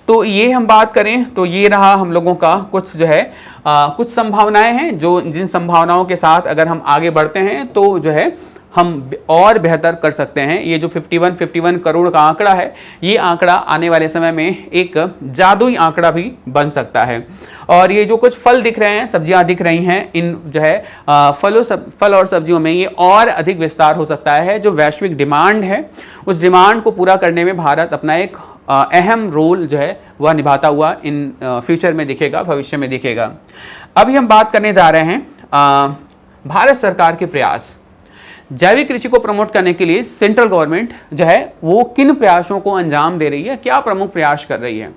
तो ये हम बात करें तो ये रहा हम लोगों का कुछ जो है कुछ संभावनाएं हैं, जो जिन संभावनाओं के साथ अगर हम आगे बढ़ते हैं तो जो है हम और बेहतर कर सकते हैं। ये जो 51 करोड़ का आंकड़ा है, ये आंकड़ा आने वाले समय में एक जादुई आंकड़ा भी बन सकता है। और ये जो कुछ फल दिख रहे हैं, सब्जियां दिख रही हैं, इन जो है फल और सब्जियों में ये और अधिक विस्तार हो सकता है। जो वैश्विक डिमांड है, उस डिमांड को पूरा करने में भारत अपना एक अहम रोल जो है वह निभाता हुआ इन फ्यूचर में दिखेगा, भविष्य में दिखेगा। अभी हम बात करने जा रहे हैं भारत सरकार के प्रयास। जैविक कृषि को प्रमोट करने के लिए सेंट्रल गवर्नमेंट जो है वो किन प्रयासों को अंजाम दे रही है, क्या प्रमुख प्रयास कर रही है।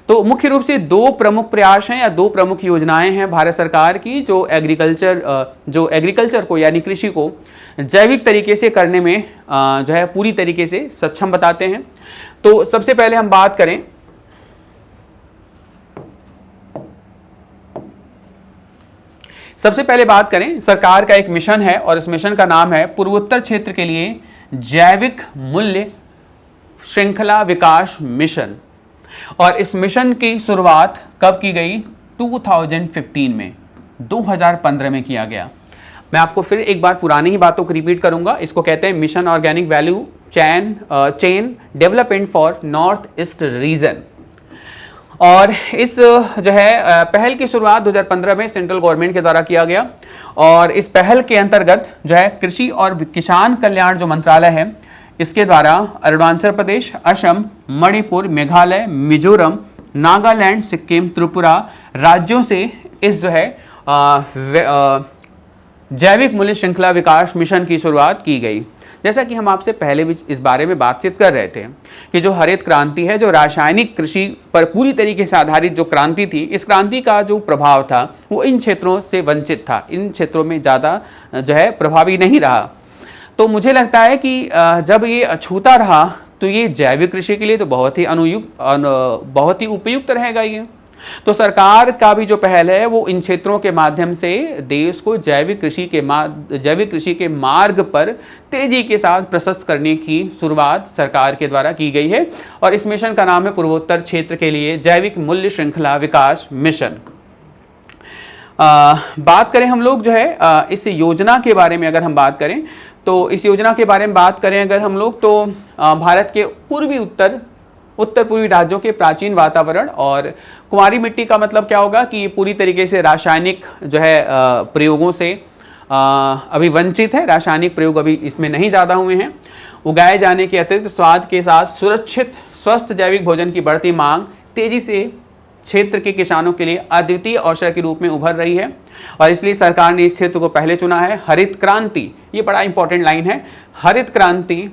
तो मुख्य रूप से दो प्रमुख प्रयास हैं या दो प्रमुख योजनाएं हैं भारत सरकार की, जो एग्रीकल्चर को यानी कृषि को जैविक तरीके से करने में जो है पूरी तरीके से सक्षम बताते हैं। तो सबसे पहले हम बात करें सरकार का एक मिशन है और इस मिशन का नाम है पूर्वोत्तर क्षेत्र के लिए जैविक मूल्य श्रृंखला विकास मिशन। और इस मिशन की शुरुआत कब की गई? 2015 में, 2015 में किया गया। मैं आपको फिर एक बार पुरानी ही बातों को रिपीट करूंगा। इसको कहते हैं mission organic value chain development for north east region. और इस जो है पहल की शुरुआत 2015 में सेंट्रल गवर्नमेंट के द्वारा किया गया। और इस पहल के अंतर्गत जो है कृषि और किसान कल्याण जो मंत्रालय है, इसके द्वारा अरुणाचल प्रदेश, असम, मणिपुर, मेघालय, मिजोरम, नागालैंड, सिक्किम, त्रिपुरा राज्यों से इस जो है जैविक मूल्य श्रृंखला विकास मिशन की शुरुआत की गई। जैसा कि हम आपसे पहले भी इस बारे में बातचीत कर रहे थे कि जो हरित क्रांति है, जो रासायनिक कृषि पर पूरी तरीके से आधारित जो क्रांति थी, इस क्रांति का जो प्रभाव था वो इन क्षेत्रों से वंचित था, इन क्षेत्रों में ज़्यादा जो है प्रभावी नहीं रहा। तो मुझे लगता है कि जब ये अछूता रहा तो ये जैविक कृषि के लिए तो बहुत ही उपयुक्त रहेगा ये। तो सरकार का भी जो पहल है वो इन क्षेत्रों के माध्यम से देश को जैविक कृषि के मार्ग पर तेजी के साथ प्रशस्त करने की शुरुआत सरकार के द्वारा की गई है। और इस मिशन का नाम है पूर्वोत्तर क्षेत्र के लिए जैविक मूल्य श्रृंखला विकास मिशन। बात करें हम लोग जो है इस योजना के बारे में, अगर हम बात करें तो इस योजना के बारे में बात करें अगर हम लोग, तो भारत के उत्तर पूर्वी राज्यों के प्राचीन वातावरण और कुंवारी मिट्टी का मतलब क्या होगा कि ये पूरी तरीके से रासायनिक जो है प्रयोगों से अभी वंचित है। रासायनिक प्रयोग अभी इसमें नहीं ज़्यादा हुए हैं। उगाए जाने के अतिरिक्त स्वाद के साथ सुरक्षित स्वस्थ जैविक भोजन की बढ़ती मांग तेजी से क्षेत्र के किसानों के लिए अद्वितीय अवसर के रूप में उभर रही है। और इसलिए सरकार ने इस क्षेत्र को पहले चुना है। हरित क्रांति, ये बड़ा इंपॉर्टेंट लाइन है, हरित क्रांति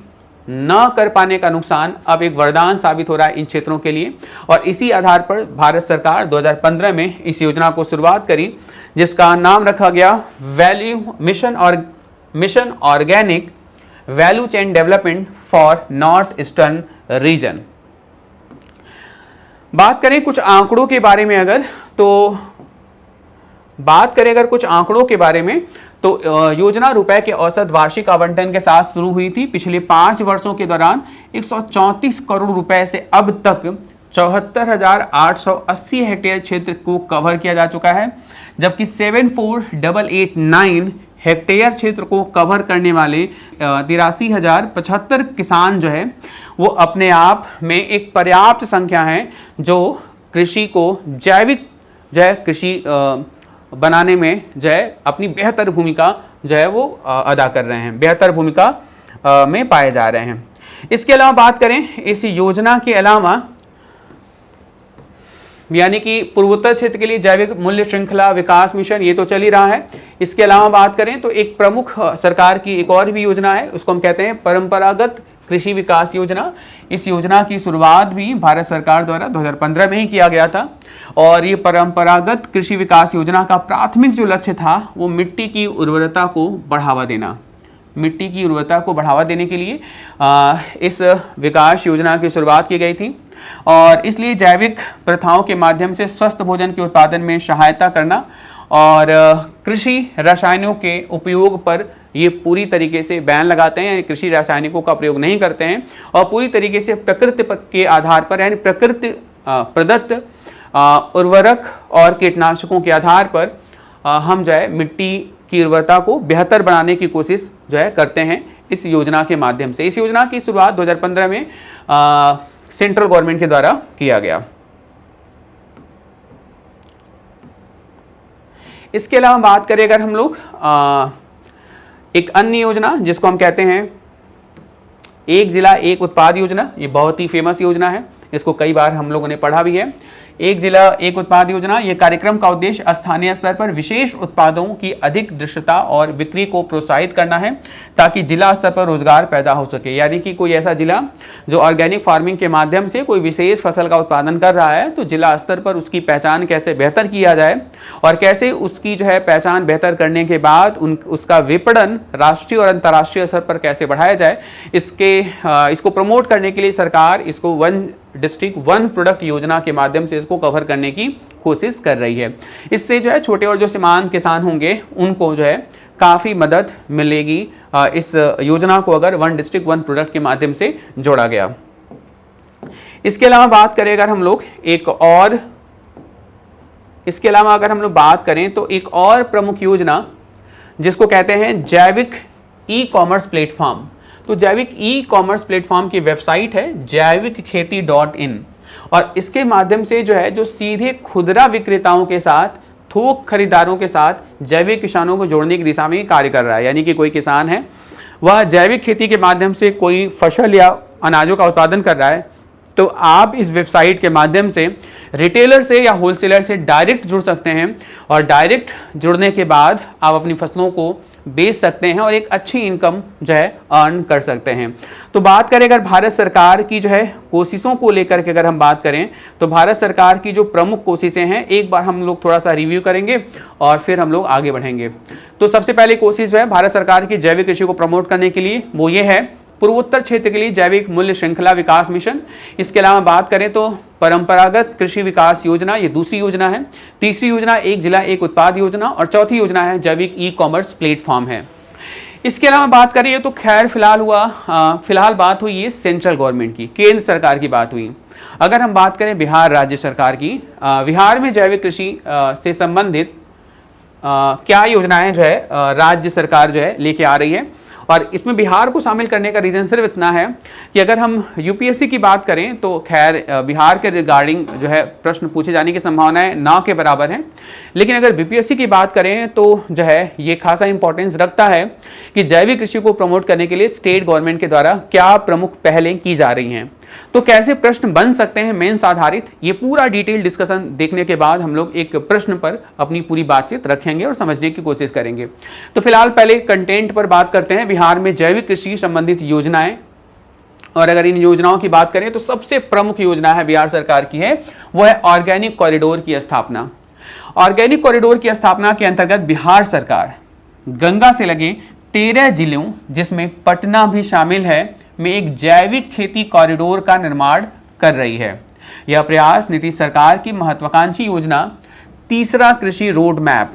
न कर पाने का नुकसान अब एक वरदान साबित हो रहा है इन क्षेत्रों के लिए। और इसी आधार पर भारत सरकार 2015 में इस योजना को शुरुआत करी, जिसका नाम रखा गया mission organic value chain development for north eastern region. बात करें कुछ आंकड़ों के बारे में अगर, तो कुछ आंकड़ों के बारे में, तो योजना रुपए के औसत वार्षिक आवंटन के साथ शुरू हुई थी। पिछले 5 वर्षों के दौरान 134 करोड़ रुपए से अब तक 74,880 हेक्टेयर क्षेत्र को कवर किया जा चुका है, जबकि 74,889 हेक्टेयर क्षेत्र को कवर करने वाले 83,075 किसान जो है वो अपने आप में एक पर्याप्त संख्या है, जो कृषि को जैविक कृषि बनाने में जो है अपनी बेहतर भूमिका जो है वो अदा कर रहे हैं, बेहतर भूमिका में पाए जा रहे हैं। इसके अलावा बात करें इस योजना के अलावा यानी कि पूर्वोत्तर क्षेत्र के लिए जैविक मूल्य श्रृंखला विकास मिशन ये तो चल ही रहा है। इसके अलावा बात करें तो एक प्रमुख सरकार की एक और भी योजना है, उसको हम कहते हैं परंपरागत कृषि विकास योजना। इस योजना की शुरुआत भी भारत सरकार द्वारा 2015 में ही किया गया था और ये परंपरागत कृषि विकास योजना का प्राथमिक जो लक्ष्य था वो मिट्टी की उर्वरता को बढ़ावा देना। मिट्टी की उर्वरता को बढ़ावा देने के लिए इस विकास योजना की शुरुआत की गई थी और इसलिए जैविक प्रथाओं के माध्यम से स्वस्थ भोजन के उत्पादन में सहायता करना और कृषि रसायनों के उपयोग पर ये पूरी तरीके से बैन लगाते हैं, यानी कृषि रासायनिकों का प्रयोग नहीं करते हैं और पूरी तरीके से प्रकृति के आधार पर यानी प्रकृति प्रदत्त उर्वरक और कीटनाशकों के आधार पर हम जो है मिट्टी की उर्वरता को बेहतर बनाने की कोशिश जो है करते हैं इस योजना के माध्यम से। इस योजना की शुरुआत 2015 में सेंट्रल गवर्नमेंट के द्वारा किया गया। इसके अलावा बात करें अगर हम लोग एक अन्य योजना जिसको हम कहते हैं एक जिला एक उत्पाद योजना, ये बहुत ही फेमस योजना है, इसको कई बार हम लोगों ने पढ़ा भी है। एक जिला एक उत्पाद योजना, ये कार्यक्रम का उद्देश्य स्थानीय स्तर पर विशेष उत्पादों की अधिक दृश्यता और बिक्री को प्रोत्साहित करना है ताकि जिला स्तर पर रोजगार पैदा हो सके। यानी कि कोई ऐसा जिला जो ऑर्गेनिक फार्मिंग के माध्यम से कोई विशेष फसल का उत्पादन कर रहा है तो जिला स्तर पर उसकी पहचान कैसे बेहतर किया जाए और कैसे उसकी जो है पहचान बेहतर करने के बाद उसका विपणन राष्ट्रीय और अंतर्राष्ट्रीय स्तर पर कैसे बढ़ाया जाए, इसको प्रमोट करने के लिए सरकार इसको वन डिस्ट्रिक्ट वन प्रोडक्ट योजना के माध्यम से इसको कवर करने की कोशिश कर रही है। इससे जो है छोटे और जो सीमांत किसान होंगे उनको जो है काफ़ी मदद मिलेगी इस योजना को अगर वन डिस्ट्रिक्ट वन प्रोडक्ट के माध्यम से जोड़ा गया। इसके अलावा बात करें अगर हम लोग बात करें तो एक और प्रमुख योजना जिसको कहते हैं जैविक ई कॉमर्स प्लेटफॉर्म। तो जैविक ई कॉमर्स प्लेटफॉर्म की वेबसाइट है jaivikkheti.in और इसके माध्यम से जो है जो सीधे खुदरा विक्रेताओं के साथ थोक खरीदारों के साथ जैविक किसानों को जोड़ने की दिशा में कार्य कर रहा है। यानी कि कोई किसान है वह जैविक खेती के माध्यम से कोई फसल या अनाजों का उत्पादन कर रहा है तो आप इस वेबसाइट के माध्यम से रिटेलर से या होलसेलर से डायरेक्ट जुड़ सकते हैं और डायरेक्ट जुड़ने के बाद आप अपनी फसलों को बेच सकते हैं और एक अच्छी इनकम जो है अर्न कर सकते हैं। तो बात करें अगर भारत सरकार की जो है कोशिशों को लेकर के अगर हम बात करें तो भारत सरकार की जो प्रमुख कोशिशें हैं एक बार हम लोग थोड़ा सा रिव्यू करेंगे और फिर हम लोग आगे बढ़ेंगे। तो सबसे पहले कोशिश जो है भारत सरकार की जैविक कृषि को प्रमोट करने के लिए वो ये है पूर्वोत्तर क्षेत्र के लिए जैविक मूल्य श्रृंखला विकास मिशन। इसके अलावा बात करें तो परंपरागत कृषि विकास योजना, ये दूसरी योजना है। तीसरी योजना एक जिला एक उत्पाद योजना और चौथी योजना है जैविक ई कॉमर्स प्लेटफॉर्म है। इसके अलावा बात करिए तो खैर फिलहाल बात हुई है सेंट्रल गवर्नमेंट की, केंद्र सरकार की बात हुई। अगर हम बात करें बिहार राज्य सरकार की, बिहार में जैविक कृषि से संबंधित क्या योजनाएं जो है राज्य सरकार जो है लेके आ रही है और इसमें बिहार को शामिल करने का रीज़न सिर्फ इतना है कि अगर हम यूपीएससी की बात करें तो खैर बिहार के रिगार्डिंग जो है प्रश्न पूछे जाने की संभावनाएं ना के बराबर हैं, लेकिन अगर बीपीएससी की बात करें तो जो है ये खासा इंपॉर्टेंस रखता है कि जैविक कृषि को प्रमोट करने के लिए स्टेट गवर्नमेंट के द्वारा क्या प्रमुख पहलें की जा रही हैं, तो कैसे प्रश्न बन सकते हैं मेंस आधारित। ये पूरा डिटेल डिस्कशन देखने के बाद हम लोग एक प्रश्न पर अपनी पूरी बातचीत रखेंगे और समझने की कोशिश करेंगे। तो फिलहाल पहले कंटेंट पर बात करते हैं, बिहार में जैविक कृषि संबंधित योजनाएं। और अगर इन योजनाओं की बात करें तो सबसे प्रमुख योजना है बिहार सरकार की है वो है ऑर्गेनिक कॉरिडोर की स्थापना। ऑर्गेनिक कॉरिडोर की स्थापना के अंतर्गत बिहार सरकार गंगा से लगे 13 जिलों जिसमें पटना भी शामिल है में एक जैविक खेती कॉरिडोर का निर्माण कर रही है। यह प्रयास नीतीश सरकार की महत्वाकांक्षी योजना तीसरा कृषि रोड मैप,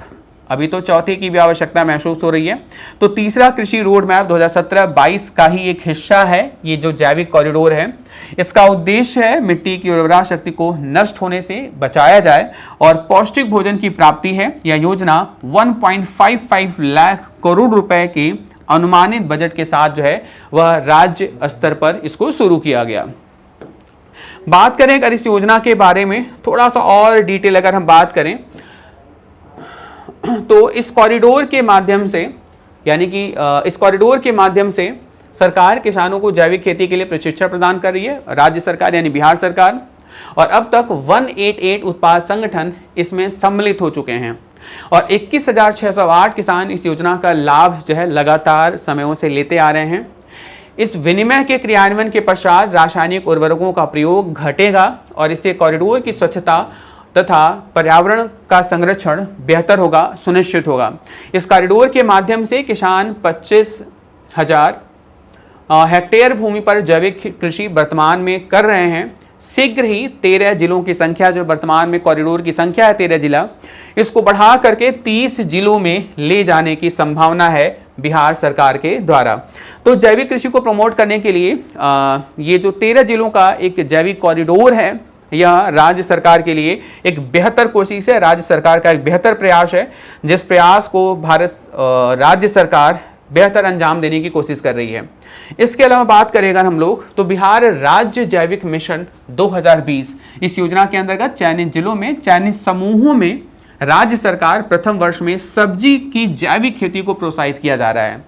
अभी तो चौथे की भी आवश्यकता महसूस हो रही है, तो तीसरा कृषि रोड मैप 2017-22 का ही एक हिस्सा है ये जो जैविक कॉरिडोर है। इसका उद्देश्य है मिट्टी की उर्वरा शक्ति को नष्ट होने से बचाया जाए और पौष्टिक भोजन की प्राप्ति है। यह योजना 1.55 लाख करोड़ रुपए के अनुमानित बजट के साथ जो है वह राज्य स्तर पर इसको शुरू किया गया। बात करें अगर इस योजना के बारे में थोड़ा सा और डिटेल अगर हम बात करें तो इस कॉरिडोर के माध्यम से यानी कि इस कॉरिडोर के माध्यम से सरकार किसानों को जैविक खेती के लिए प्रशिक्षण प्रदान कर रही है, राज्य सरकार यानी बिहार सरकार। और अब तक 188 उत्पाद संगठन इसमें सम्मिलित हो चुके हैं और 21,608 किसान इस योजना का लाभ जो है लगातार समयों से लेते आ रहे हैं। इस विनिमय के क्रियान्वयन के पश्चात रासायनिक उर्वरकों का प्रयोग घटेगा और इससे कॉरिडोर की स्वच्छता तथा पर्यावरण का संरक्षण बेहतर होगा, सुनिश्चित होगा। इस कॉरिडोर के माध्यम से किसान 25,000 हेक्टेयर भूमि पर जैविक कृषि वर्तमान में कर रहे हैं। शीघ्र ही 13 जिलों की संख्या, जो वर्तमान में कॉरिडोर की संख्या है 13 जिला, इसको बढ़ा करके 30 जिलों में ले जाने की संभावना है बिहार सरकार के द्वारा। तो जैविक कृषि को प्रमोट करने के लिए ये जो 13 जिलों का एक जैविक कॉरिडोर है, यह राज्य सरकार के लिए एक बेहतर कोशिश है, राज्य सरकार का एक बेहतर प्रयास है, जिस प्रयास को भारत राज्य सरकार बेहतर अंजाम देने की कोशिश कर रही है। इसके अलावा बात करेगा हम लोग तो बिहार राज्य जैविक मिशन 2020, इस योजना के अंतर्गत चयनित जिलों में, चयनित समूहों में राज्य सरकार प्रथम वर्ष में सब्जी की जैविक खेती को प्रोत्साहित किया जा रहा है।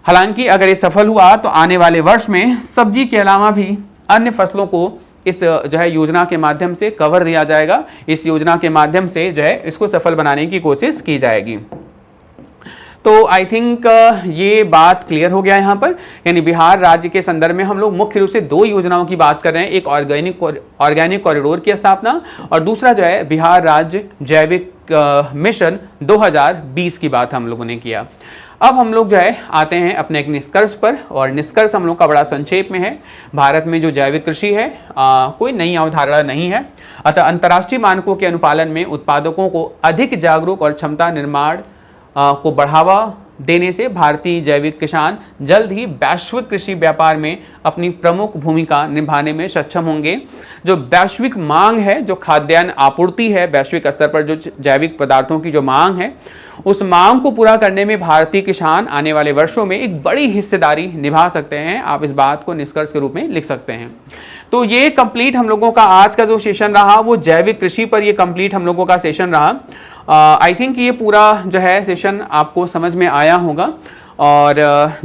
हालांकि अगर ये सफल हुआ तो आने वाले वर्ष में सब्जी के अलावा भी अन्य फसलों को इस जो है योजना के माध्यम से कवर दिया जाएगा। इस योजना के माध्यम से जो है इसको सफल बनाने की कोशिश की जाएगी। तो आई थिंक ये बात क्लियर हो गया यहाँ पर, यानी बिहार राज्य के संदर्भ में हम लोग मुख्य रूप से दो योजनाओं की बात कर रहे हैं, एक ऑर्गेनिक कॉरिडोर की स्थापना और दूसरा जो है बिहार राज्य जैविक मिशन 2020 की बात हम लोगों ने किया। अब हम लोग जो है आते हैं अपने एक निष्कर्ष पर, और निष्कर्ष हम लोग का बड़ा संक्षेप में है। भारत में जो जैविक कृषि है कोई नई अवधारणा नहीं है, अतः अंतर्राष्ट्रीय मानकों के अनुपालन में उत्पादकों को अधिक जागरूक और क्षमता निर्माण को बढ़ावा देने से भारतीय जैविक किसान जल्द ही वैश्विक कृषि व्यापार में अपनी प्रमुख भूमिका निभाने में सक्षम होंगे। जो वैश्विक मांग है, जो खाद्यान्न आपूर्ति है, वैश्विक स्तर पर जो जैविक पदार्थों की जो मांग है, उस मांग को पूरा करने में भारतीय किसान आने वाले वर्षों में एक बड़ी हिस्सेदारी निभा सकते हैं। आप इस बात को निष्कर्ष के रूप में लिख सकते हैं। तो ये कंप्लीट हम लोगों का आज का जो सेशन रहा वो जैविक कृषि पर ये कंप्लीट हम लोगों का सेशन रहा। आई थिंक ये पूरा जो है सेशन आपको समझ में आया होगा, और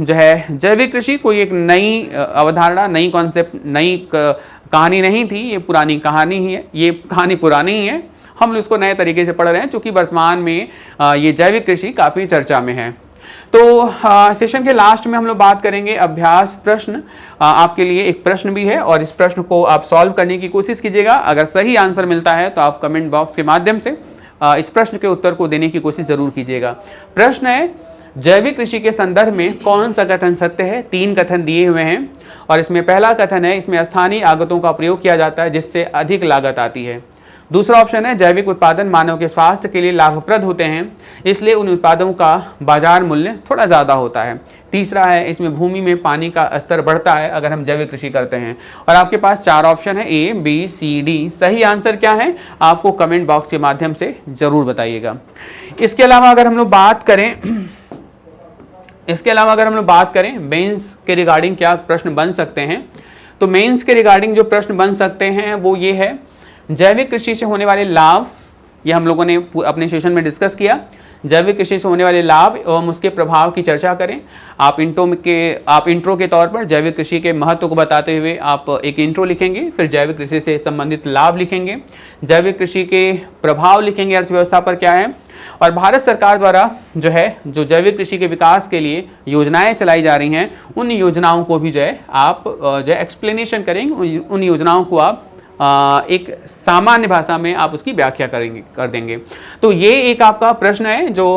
जो है जैविक कृषि कोई एक नई अवधारणा, नई कॉन्सेप्ट, नई कहानी नहीं थी, ये पुरानी कहानी ही है, ये कहानी पुरानी ही है, हम लोग इसको नए तरीके से पढ़ रहे हैं, क्योंकि वर्तमान में ये जैविक कृषि काफ़ी चर्चा में है। तो सेशन के लास्ट में हम लोग बात करेंगे अभ्यास प्रश्न। आपके लिए एक प्रश्न भी है और इस प्रश्न को आप सॉल्व करने की कोशिश कीजिएगा। अगर सही आंसर मिलता है तो आप कमेंट बॉक्स के माध्यम से इस प्रश्न के उत्तर को देने की कोशिश जरूर कीजिएगा। प्रश्न है, जैविक कृषि के संदर्भ में कौन सा कथन सत्य है? 3 कथन दिए हुए हैं और इसमें पहला कथन है, इसमें स्थानीय आगतों का प्रयोग किया जाता है जिससे अधिक लागत आती है। दूसरा ऑप्शन है, जैविक उत्पादन मानव के स्वास्थ्य के लिए लाभप्रद होते हैं, इसलिए उन उत्पादों का बाजार मूल्य थोड़ा ज़्यादा होता है। तीसरा है, इसमें भूमि में पानी का स्तर बढ़ता है अगर हम जैविक कृषि करते हैं। और आपके पास 4 ऑप्शन है, A, B, C, D। सही आंसर क्या है आपको कमेंट बॉक्स के माध्यम से जरूर बताइएगा। इसके अलावा अगर हम लोग बात करें मेंस के रिगार्डिंग क्या प्रश्न बन सकते हैं, तो मेंस के रिगार्डिंग जो प्रश्न बन सकते हैं वो ये है, जैविक कृषि से होने वाले लाभ, ये हम लोगों ने अपने सेशन में डिस्कस किया। जैविक कृषि से होने वाले लाभ एवं उसके प्रभाव की चर्चा करें। आप इंट्रो के तौर पर जैविक कृषि के महत्व को बताते हुए आप एक इंट्रो लिखेंगे, फिर जैविक कृषि से संबंधित लाभ लिखेंगे, जैविक कृषि के प्रभाव लिखेंगे अर्थव्यवस्था पर क्या है, और भारत सरकार द्वारा जो जैविक कृषि के विकास के लिए योजनाएं चलाई जा रही हैं, उन योजनाओं को भी आप एक्सप्लेनेशन करेंगे, उन योजनाओं को आप एक सामान्य भाषा में आप उसकी व्याख्या कर देंगे। तो ये एक आपका प्रश्न है जो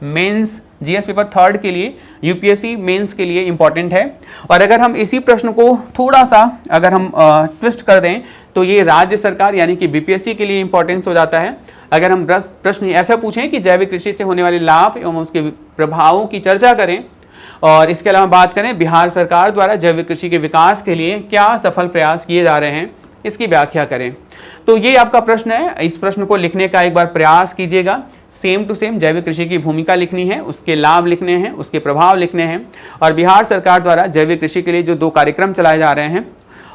मेंस जीएस पेपर 3 के लिए, यूपीएससी मेंस के लिए इंपॉर्टेंट है। और अगर हम इसी प्रश्न को थोड़ा सा अगर हम ट्विस्ट कर दें तो ये राज्य सरकार यानी कि बीपीएससी के लिए इंपॉर्टेंस हो जाता है। अगर हम प्रश्न ऐसा पूछें कि जैविक कृषि से होने वाले लाभ एवं उसके प्रभावों की चर्चा करें, और इसके अलावा बात करें बिहार सरकार द्वारा जैविक कृषि के विकास के लिए क्या सफल प्रयास किए जा रहे हैं, इसकी व्याख्या करें, तो ये आपका प्रश्न है। इस प्रश्न को लिखने का एक बार प्रयास कीजिएगा। सेम टू सेम जैविक कृषि की भूमिका लिखनी है, उसके लाभ लिखने हैं, उसके प्रभाव लिखने हैं, और बिहार सरकार द्वारा जैविक कृषि के लिए जो 2 कार्यक्रम चलाए जा रहे हैं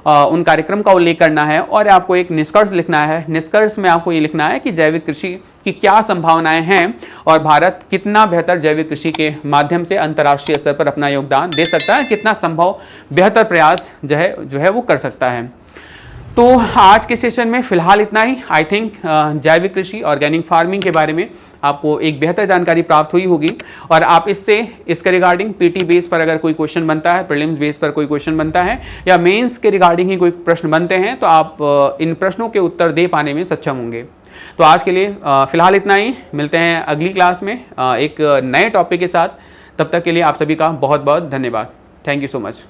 उन कार्यक्रम का उल्लेख करना है, और आपको एक निष्कर्ष लिखना है। निष्कर्ष में आपको ये लिखना है कि जैविक कृषि की क्या संभावनाएं हैं और भारत कितना बेहतर जैविक कृषि के माध्यम से अंतर्राष्ट्रीय स्तर पर अपना योगदान दे सकता है, कितना संभव बेहतर प्रयास जो है वो कर सकता है। तो आज के सेशन में फ़िलहाल इतना ही। आई थिंक जैविक कृषि ऑर्गेनिक फार्मिंग के बारे में आपको एक बेहतर जानकारी प्राप्त हुई होगी और आप इसके रिगार्डिंग पीटी बेस पर अगर कोई क्वेश्चन बनता है, प्रीलिम्स बेस पर कोई क्वेश्चन बनता है या मेंस के रिगार्डिंग ही कोई प्रश्न बनते हैं तो आप इन प्रश्नों के उत्तर दे पाने में सक्षम होंगे। तो आज के लिए फ़िलहाल इतना ही। मिलते हैं अगली क्लास में एक नए टॉपिक के साथ। तब तक के लिए आप सभी का बहुत बहुत धन्यवाद। Thank you so much.